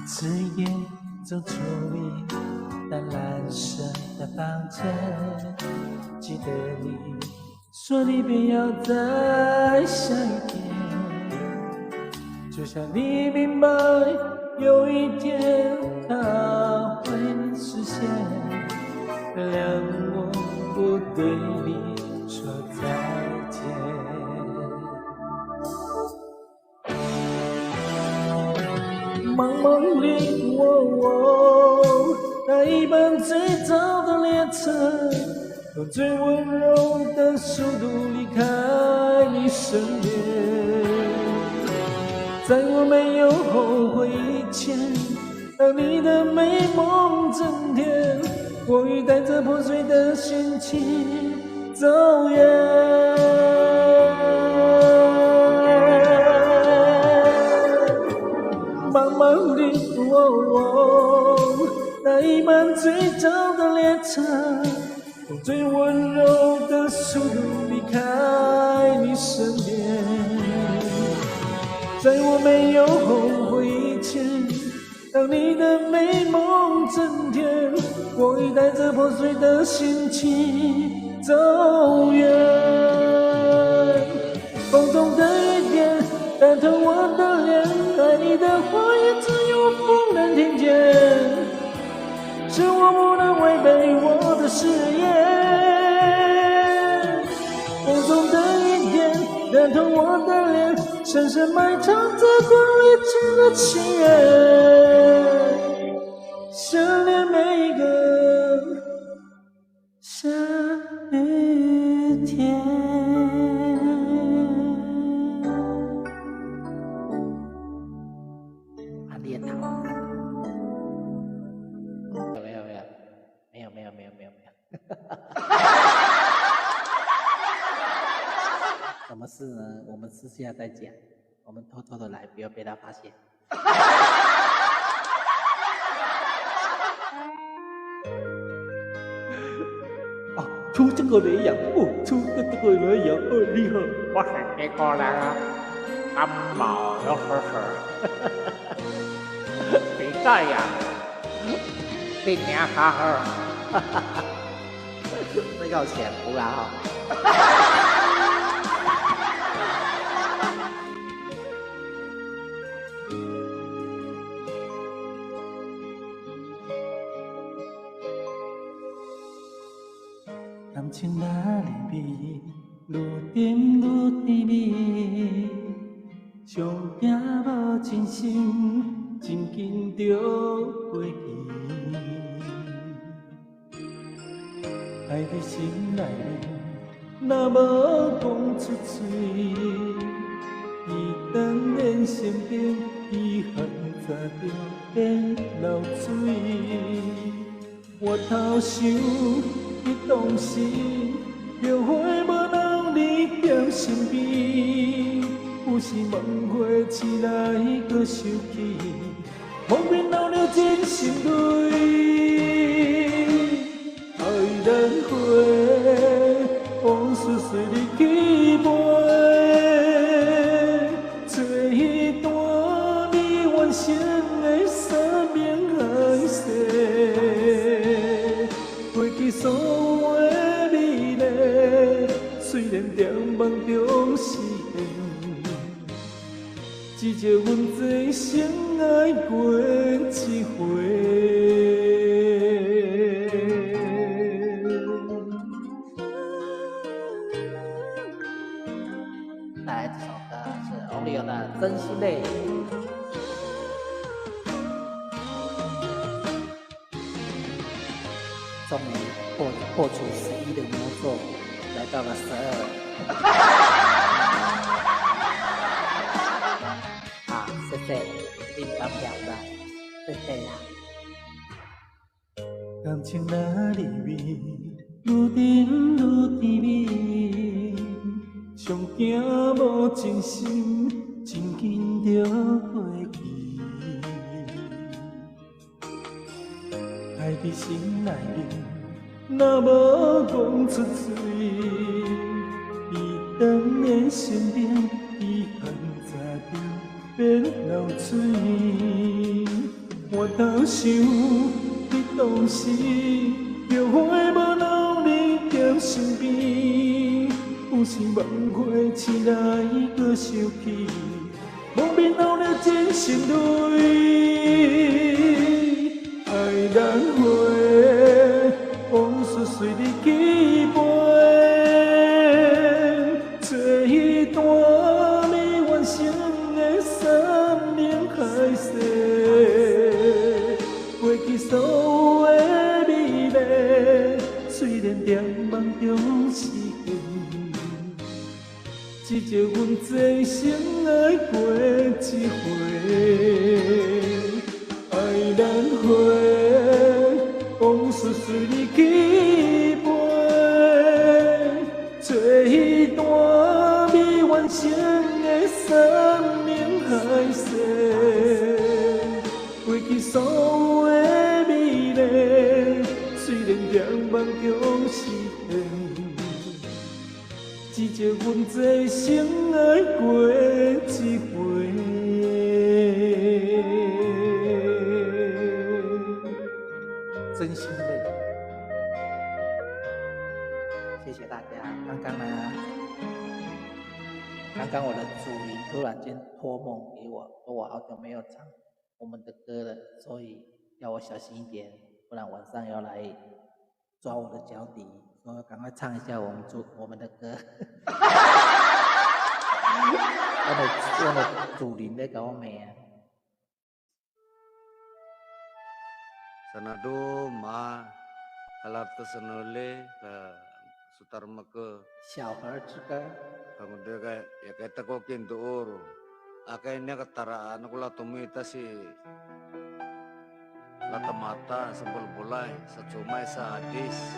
次夜走出你淡蓝色的房间，记得你说离别要在下一天，就像你明白有一天它会实现，原谅我不你那一班最早的列车，用最温柔的速度离开你身边。在我没有后悔以前，当你的美梦增添，我已带着破碎的心情走远。茫茫的那一班最早的列车，用最温柔的速度离开你身边。在我没有后悔以前，当你的美梦增添，我已带着破碎的心情走远。风中的雨点打透我的脸，爱你的话也只有风能听见，是我不能违背我的誓言。风中的雨点打透我的脸，深深埋藏着关于情的情缘，想念每一个下雨天。暗恋他？没有。什么事呢？我们私下再讲，我们偷偷的来，不要被他发现。啊，出这个雷阳哦，出这个雷阳哦，厉害！我是这个人啊，感冒了比这样比你好喝。ไม่เอาเสียงกูแล้ว 感情哪里美，愈甜愈甜蜜，上惊无真心，真紧就过去。爱在心内面，若无讲出嘴，伊当然心中遗憾早就变流水。我头想。当时后悔无留你在身边，有时梦回醒来搁想起，莫免流了真心泪。爱难回，往事随你去飞，做一段未完成的生命海誓。过去所有的美丽，虽然在梦中实现，只借阮这生爱过一回。带来这首歌是 Olio 的《真心泪》。终于破除11的魔咒，来到了12。啊，谢谢你刚表达，谢谢呀。感情哪里美，愈甜愈甜蜜，上惊无真心，真紧就过去。爱在心内面，若无讲出嘴，伊当然身边遗憾早就变流水。我头想，你当时后悔无留你在身边，有时梦回醒来搁想起，莫免流了真心泪。爱难回，往事随你去飞，做一段未完成的生命海誓。借阮这生爱过一回，爱难回，往事随你去飞，做彼段未完成的生命海誓，过去所有的美丽，虽然在梦中实现。只借阮这生爱过一回。真心累。谢谢大家。刚刚我的主灵突然间托梦给我，说我好久没有唱我们的歌了，所以要我小心一点，不然晚上要来抓我的脚底，说赶快唱一下我们的歌。我的主灵在搞我骂啊。Sanadu ma kalar tersenole ke sutarma ke 小孩之歌。kemudian kayak ya kayak tekokin tuur akainya ketaraan kula tumita si lata mata sembul bulai secumai sadis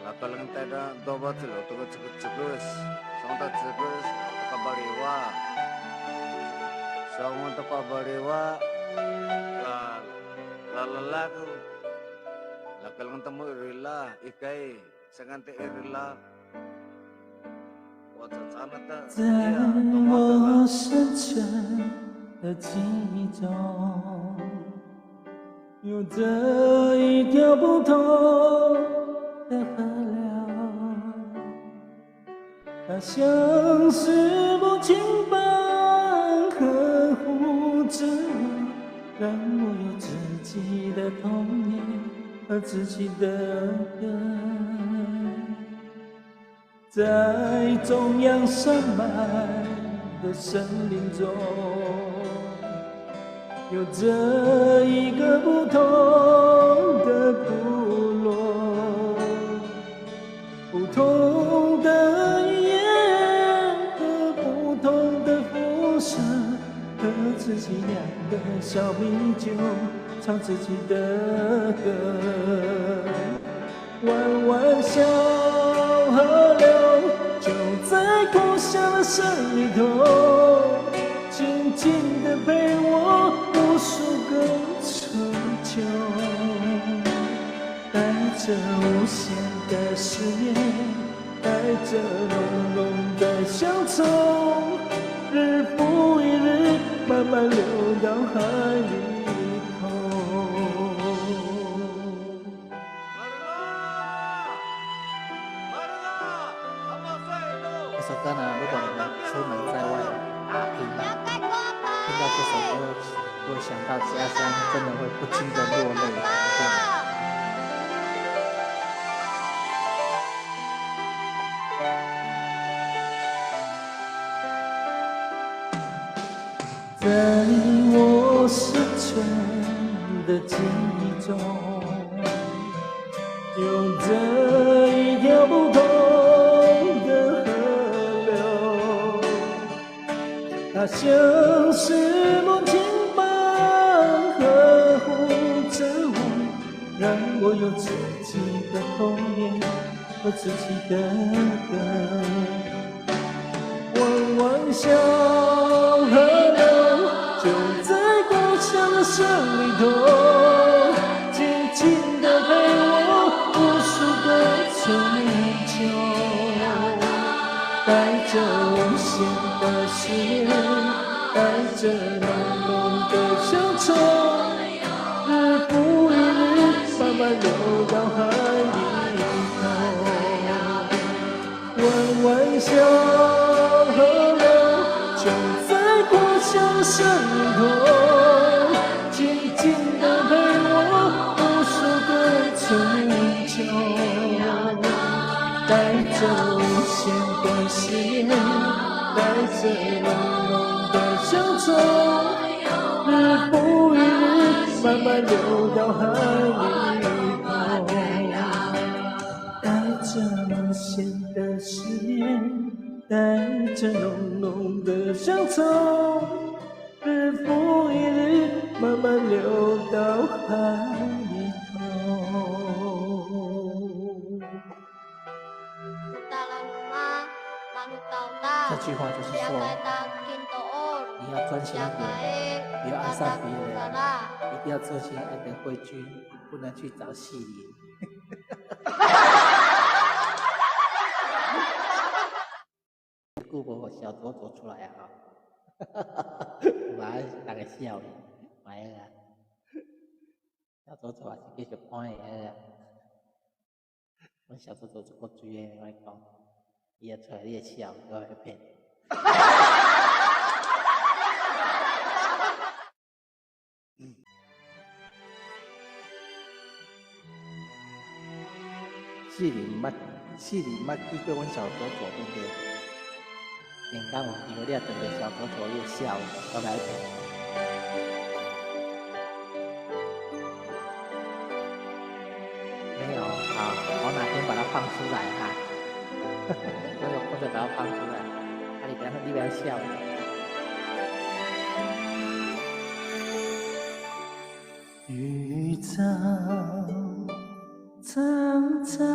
lakalang teda dobat lo tuh cekus sonta cekus kabariwa sonta kabariwa lalaku lakalang temu irila ikai sangante irila 在我深沉的记忆中，有着一条不同的河流，它像是母亲般呵护着我，让我有自己的童年和自己的歌。在中央山脉的森林中，有着一个不同的部落，不同的语言和不同的肤色，和自己酿的小米酒，唱自己的歌，弯弯小河流。就在故乡的山里头，静静地陪我无数个春秋，带着无限的思念，带着浓浓的乡愁，日复一日，慢慢流到海里。这首歌呢，如果你们出门在外打拼，听到这首歌，会想到家乡，真的会不禁的落泪。在我深沉的记忆中，有着一条不同的它像是母亲般呵护着我，让我有自己的童年和自己的歌。弯弯小河流就在故乡的山里头，静静地陪我无数个春秋，带着无限的思念，带着浓浓的乡愁，日复一日，慢慢流到海里头。弯弯小河流就在故乡山里头，静静地陪我无数个春秋，带着无限的思念，带着浓浓的乡愁，日复一日，慢慢流到海里头，带着无限的思念，带着浓浓的乡愁，日复一日，慢慢流到海里头。这句话就是说，你要专心一点，不要爱上别人，一定要做些爱的规矩，不能去找戏瘾。顾无小左左出来啊！买大个笑哩，买啊！小左左也是继续看的啊！阮小左左做过水的，我讲，伊也出来你会笑，我会骗。四年捌见过阮小左左对不对？连刚有机会你也等着小左左你会笑，我来骗。没有，好，我哪天把它放出来哈，或者把它放出来，啊，你不要笑。绿草苍苍，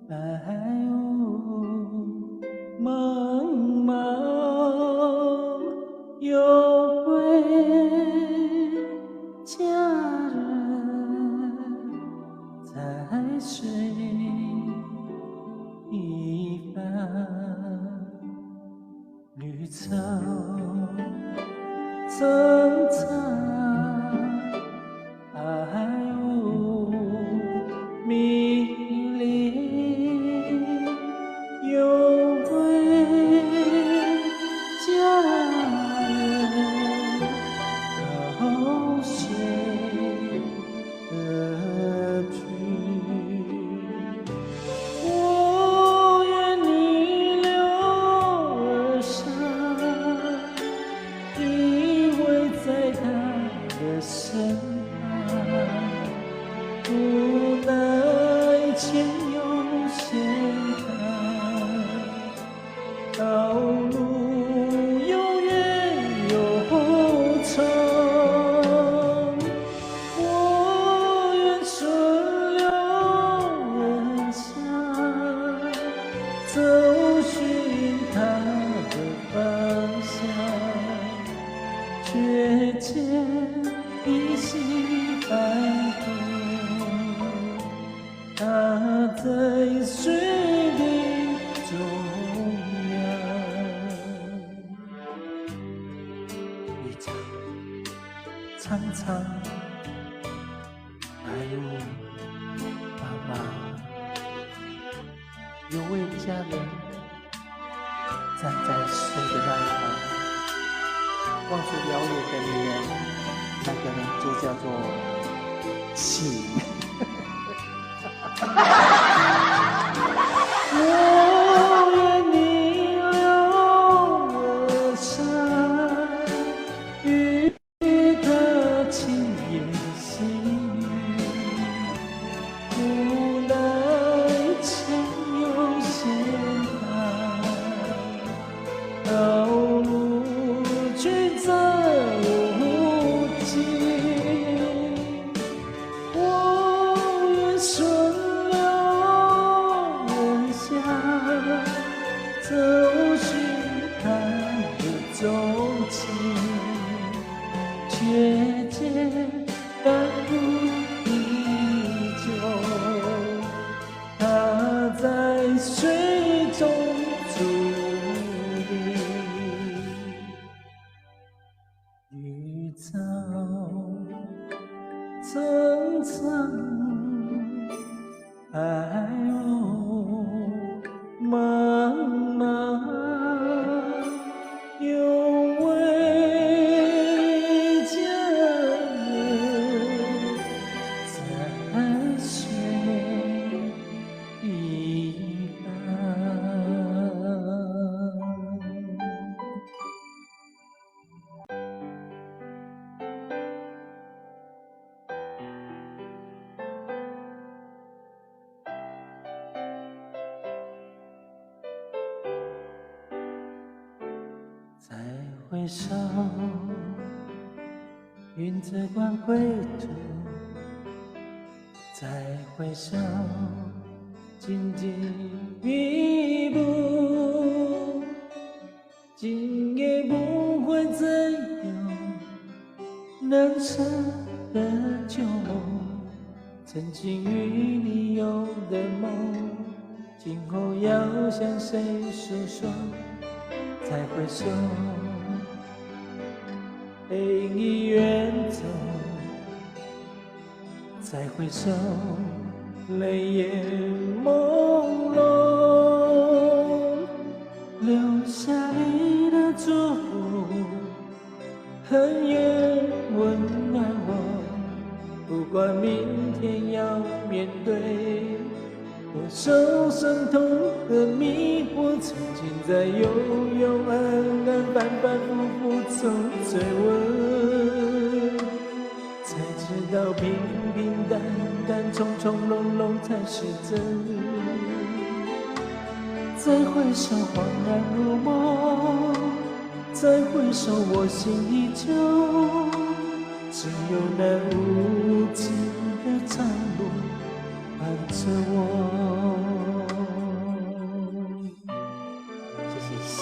白雾茫茫，又为佳人在水一方，绿草苍苍，白雾迷离，又为佳人高谁而去？我愿逆流而上，依偎在他的身旁，无奈前有险滩，道路又远又长，我愿顺流而下，走寻他的方向，却见依稀白头，他在水的中央。绿草苍苍，白雾茫茫，有位佳人站在水的那一方，望着遥远的女人，那个人就叫做情。我愿逆流而上，与他轻言细语，无奈前有险滩，道路曲折无尽，我愿顺流而下，走寻他的踪迹，却见甘露依旧，他在水中伫立。绿草苍苍，白雾茫茫，有位佳人在水一方。回首，云遮关归途。再回首，荆棘密布。今夜不会再有难舍的旧梦，曾经与你有的梦，今后要向谁诉说？再回首，背影已远走。再回首，泪眼朦胧，留下你的祝福，很远温暖我。不管明天要面对多少伤痛和迷惑，曾经在幽幽暗暗、反反复复中追问，才知道平平淡淡、从从容容才是真。再回首，恍然如梦；再回首，我心依旧。只有那无尽的长路伴着我。谢谢信。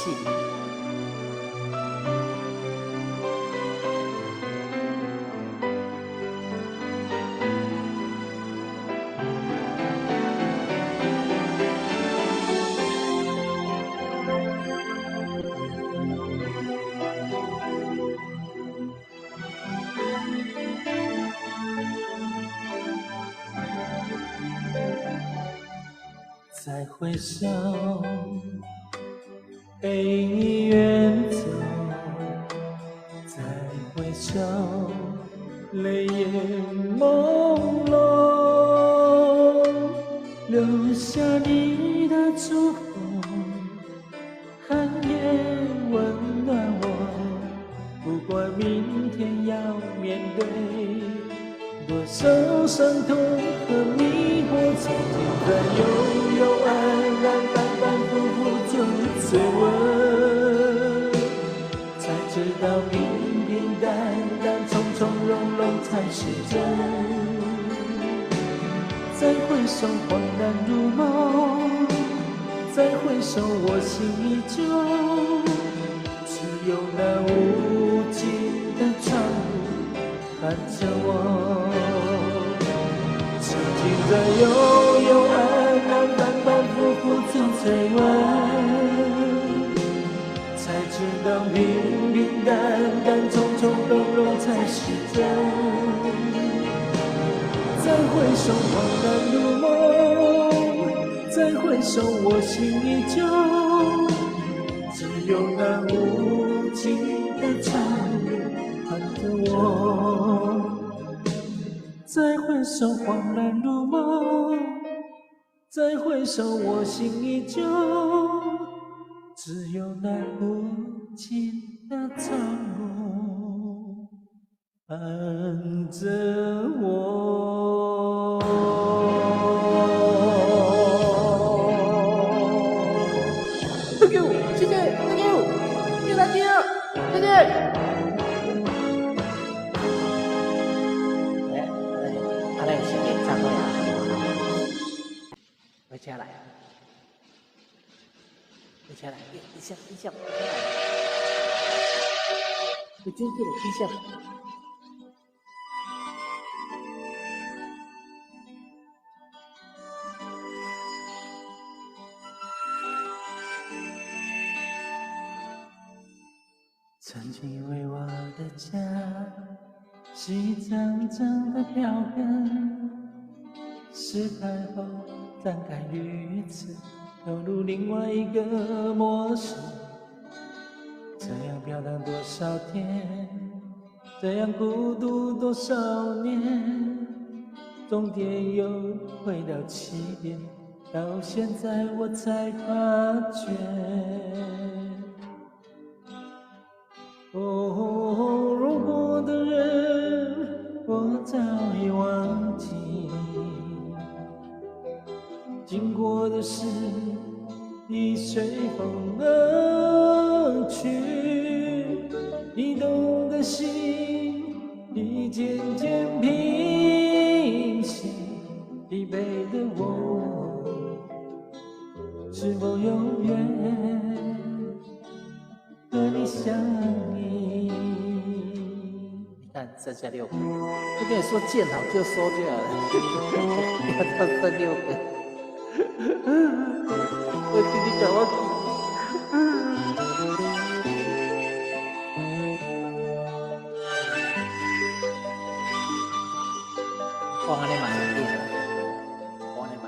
再回首，背影已远走。再回首，泪眼朦胧，留下你的祝福，寒夜温暖我。不管明天要面对多少伤痛和迷惑，曾经在幽幽暗暗、反反复复中追问，才知道平平淡淡、从从容容才是真。再回首，恍然如梦；再回首，我心依旧。只有那无尽的长路伴着我。曾经在幽幽暗暗、反反复复中追问，才知道平平淡淡、从从容容才是真。再回首，恍然如梦；再回首，我心依旧。只有那无尽的长路伴着我。再回首，恍然如梦；再回首，我心依旧。只有那无尽的长路伴着我。Thank you， 谢谢 ，Thank you， 谢谢大家，谢谢。อะไรสิ่งเองสร้างตัวอย่างไม่ใช่อะไรไม่ใช่อะไร一项不经济的一项曾经以为我的家是一张张的票根，撕开后展开绿刺，投入另外一个模式。这样飘荡多少天，这样孤独多少年，终点又回到起点，到现在我才发觉。哦，如果的人我早已忘记，经过的事已随风而去。的心已渐渐平息，疲惫的我，是否永远和你相依？你看剩下6个，就跟你说见好就收就好了，不要到剩6个。我今天搞我。我安尼嘛是对的，我安尼嘛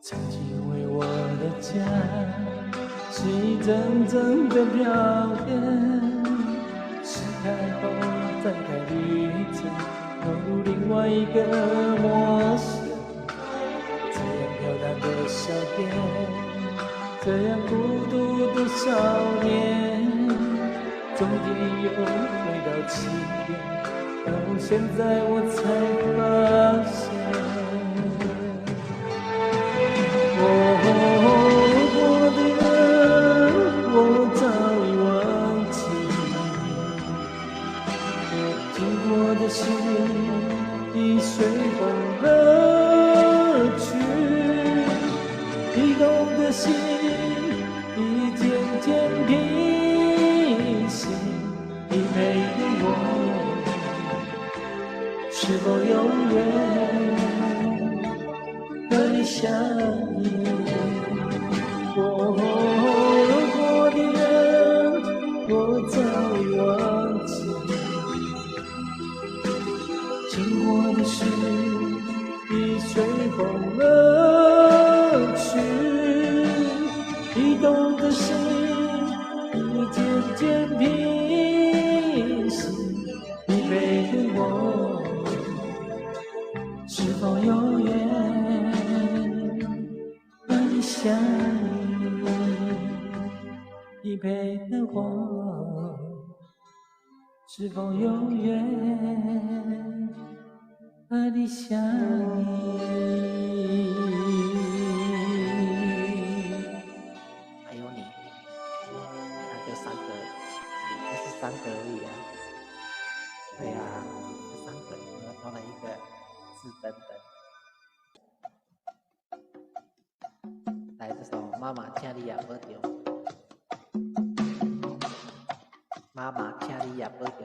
曾经为我的家是一阵阵的表演，撕开后展开旅程，投入另外一个陌生。这样漂亮的笑点，这样孤独的少年，终点又回到起点，到现在我才发现。如果的人我早已忘记，经过的事已随风而去，移动的心已渐渐平息，疲惫的我，是否永远和你相依？如果的人我早已忘记，经过的事已随风而去，移动的心已渐渐平息，疲惫的我，是否永远和你相依？疲惫的我，是否永远和你相依？还有你，那就3个，就是3个而已啊。对啊，就3个，你要多了一个是等等。来这首《妈妈请你也保重》，妈妈请你也保重。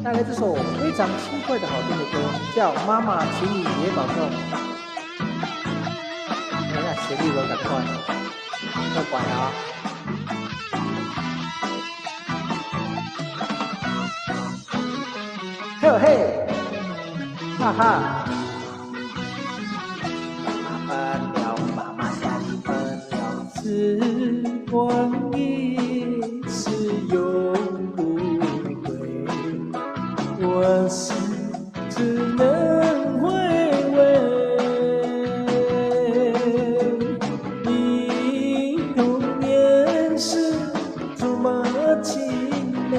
带来这首非常轻快的好听的歌，叫《妈妈，请你也保重》。等一下旋律我赶快，要管啊！嘿嘿，哈哈。妈妈家里分了，时光一逝永不回，往事只能回味。你童年时竹马青梅，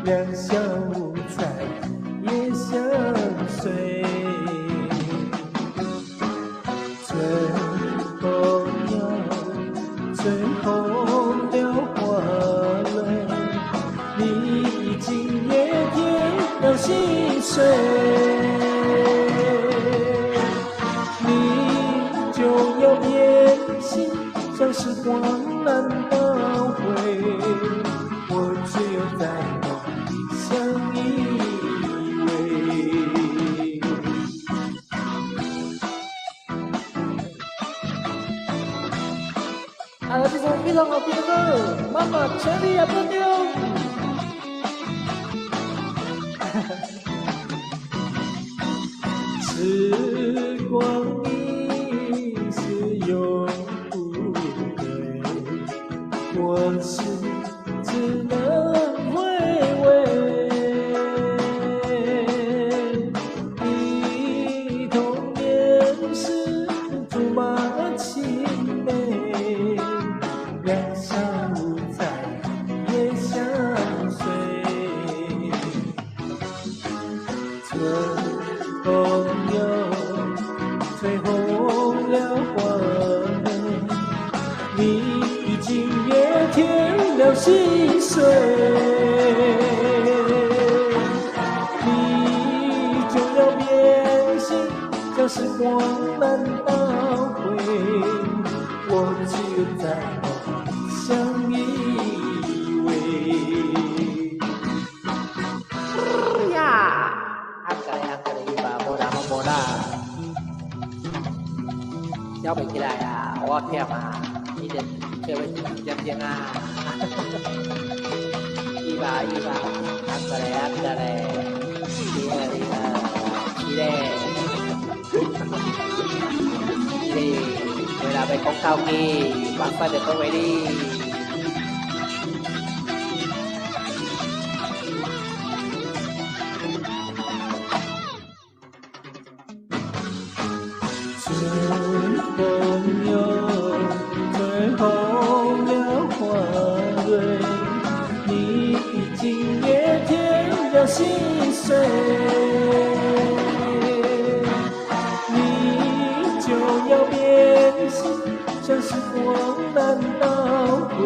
两小无猜也相随。春风摇，吹红了花蕊，你已经也添了心碎，你就要变心，像时光难倒回，我只有在梦里相依偎。来了这首非常好听的歌，《妈妈请你也保重》。时光一逝永不回，往事只能回味。你童年时竹马青梅，两小无猜也相吹红了花蕊，你已经也添了心碎，你就要变心，将时光难倒回，我只有在梦里相依偎。呀，伊吧，无啦无啦，交袂起来啊，我忝啊，你得这位尖尖啊，伊吧，เวลาไปคงเกากีวางไฟเด็ดตัวไว้ดี春风又吹红了花蕊，你已经也添了心碎，你就要变心，像时光难倒回，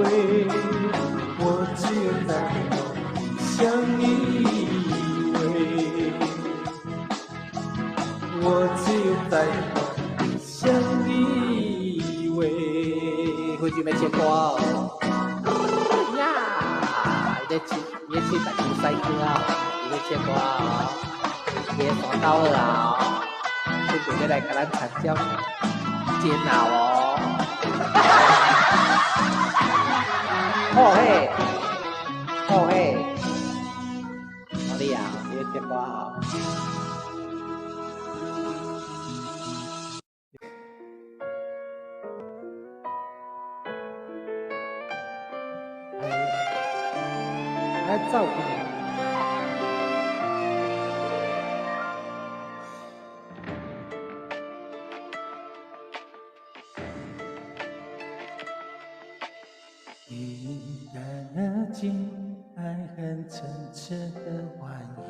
我只有在梦里相依偎，我只有在梦相依偎。好久没见过呀，你是在古西区啊？你见过啊？别说到了啊，是准备来跟咱参加煎熬哦。好嘿，好嘿，好厉害，你见过啊？来照顾你。一干而尽，爱恨层次的幻影。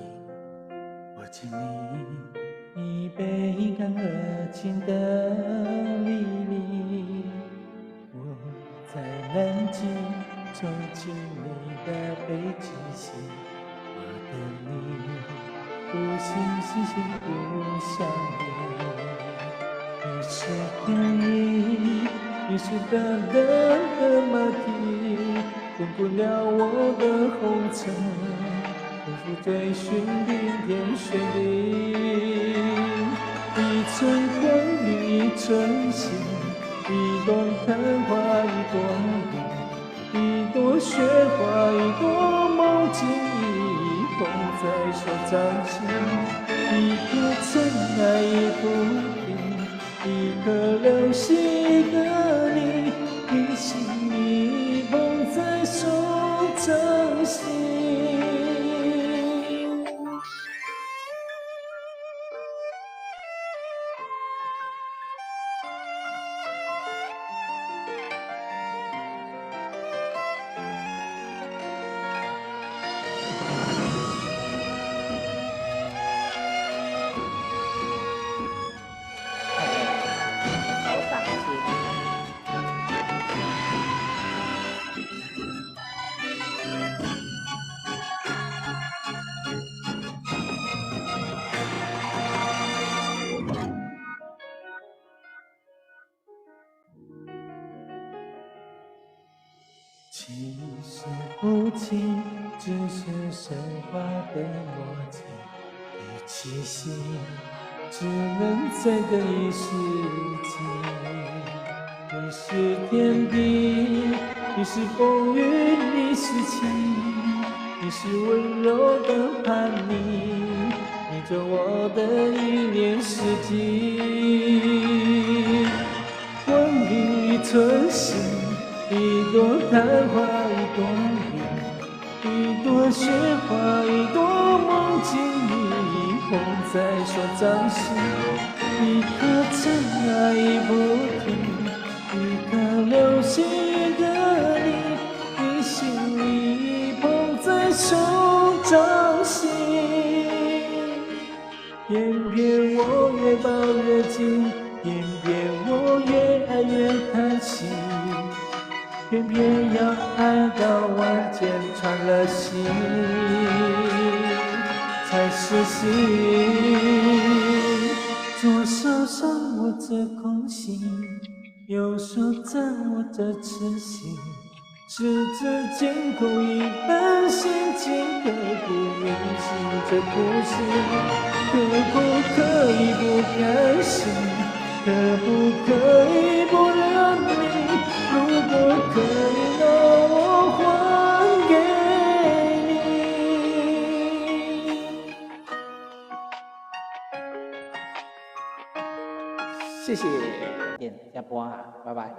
我敬你一杯干而尽的黎明。我在南极走进你的北极星，我等你不心心心不相连。你是天意，你是淡淡的马蹄，滚滚了我的红尘，反复追寻冰天雪地。一寸光阴一寸心，一朵昙花一朵云，一朵雪花一朵梦境，一捧在手掌心，一颗尘埃也不停，一颗流星的你，你心一捧在手掌心。手掌心。其实不情，只是神话的默契与气息，只能在这一世纪。你是天地，你是风雨，你是情，你是温柔的叛逆，你着我的一年四季。光阴一寸心，一朵昙花一朵云，一朵雪花一朵梦境，你捧在手掌心，一颗尘埃已不停，一颗流星的你，你心里捧在手掌心。偏偏我越抱越紧，偏偏我越爱越贪心，偏偏要爱到万箭穿了心，才死心。左手上握着空心，右手掌握着痴心，十指紧扣一份心情，刻骨铭心这苦心，可不可以不开心？可不可以不认命？如果可以，那我还给你。谢谢，点下播啊，拜拜。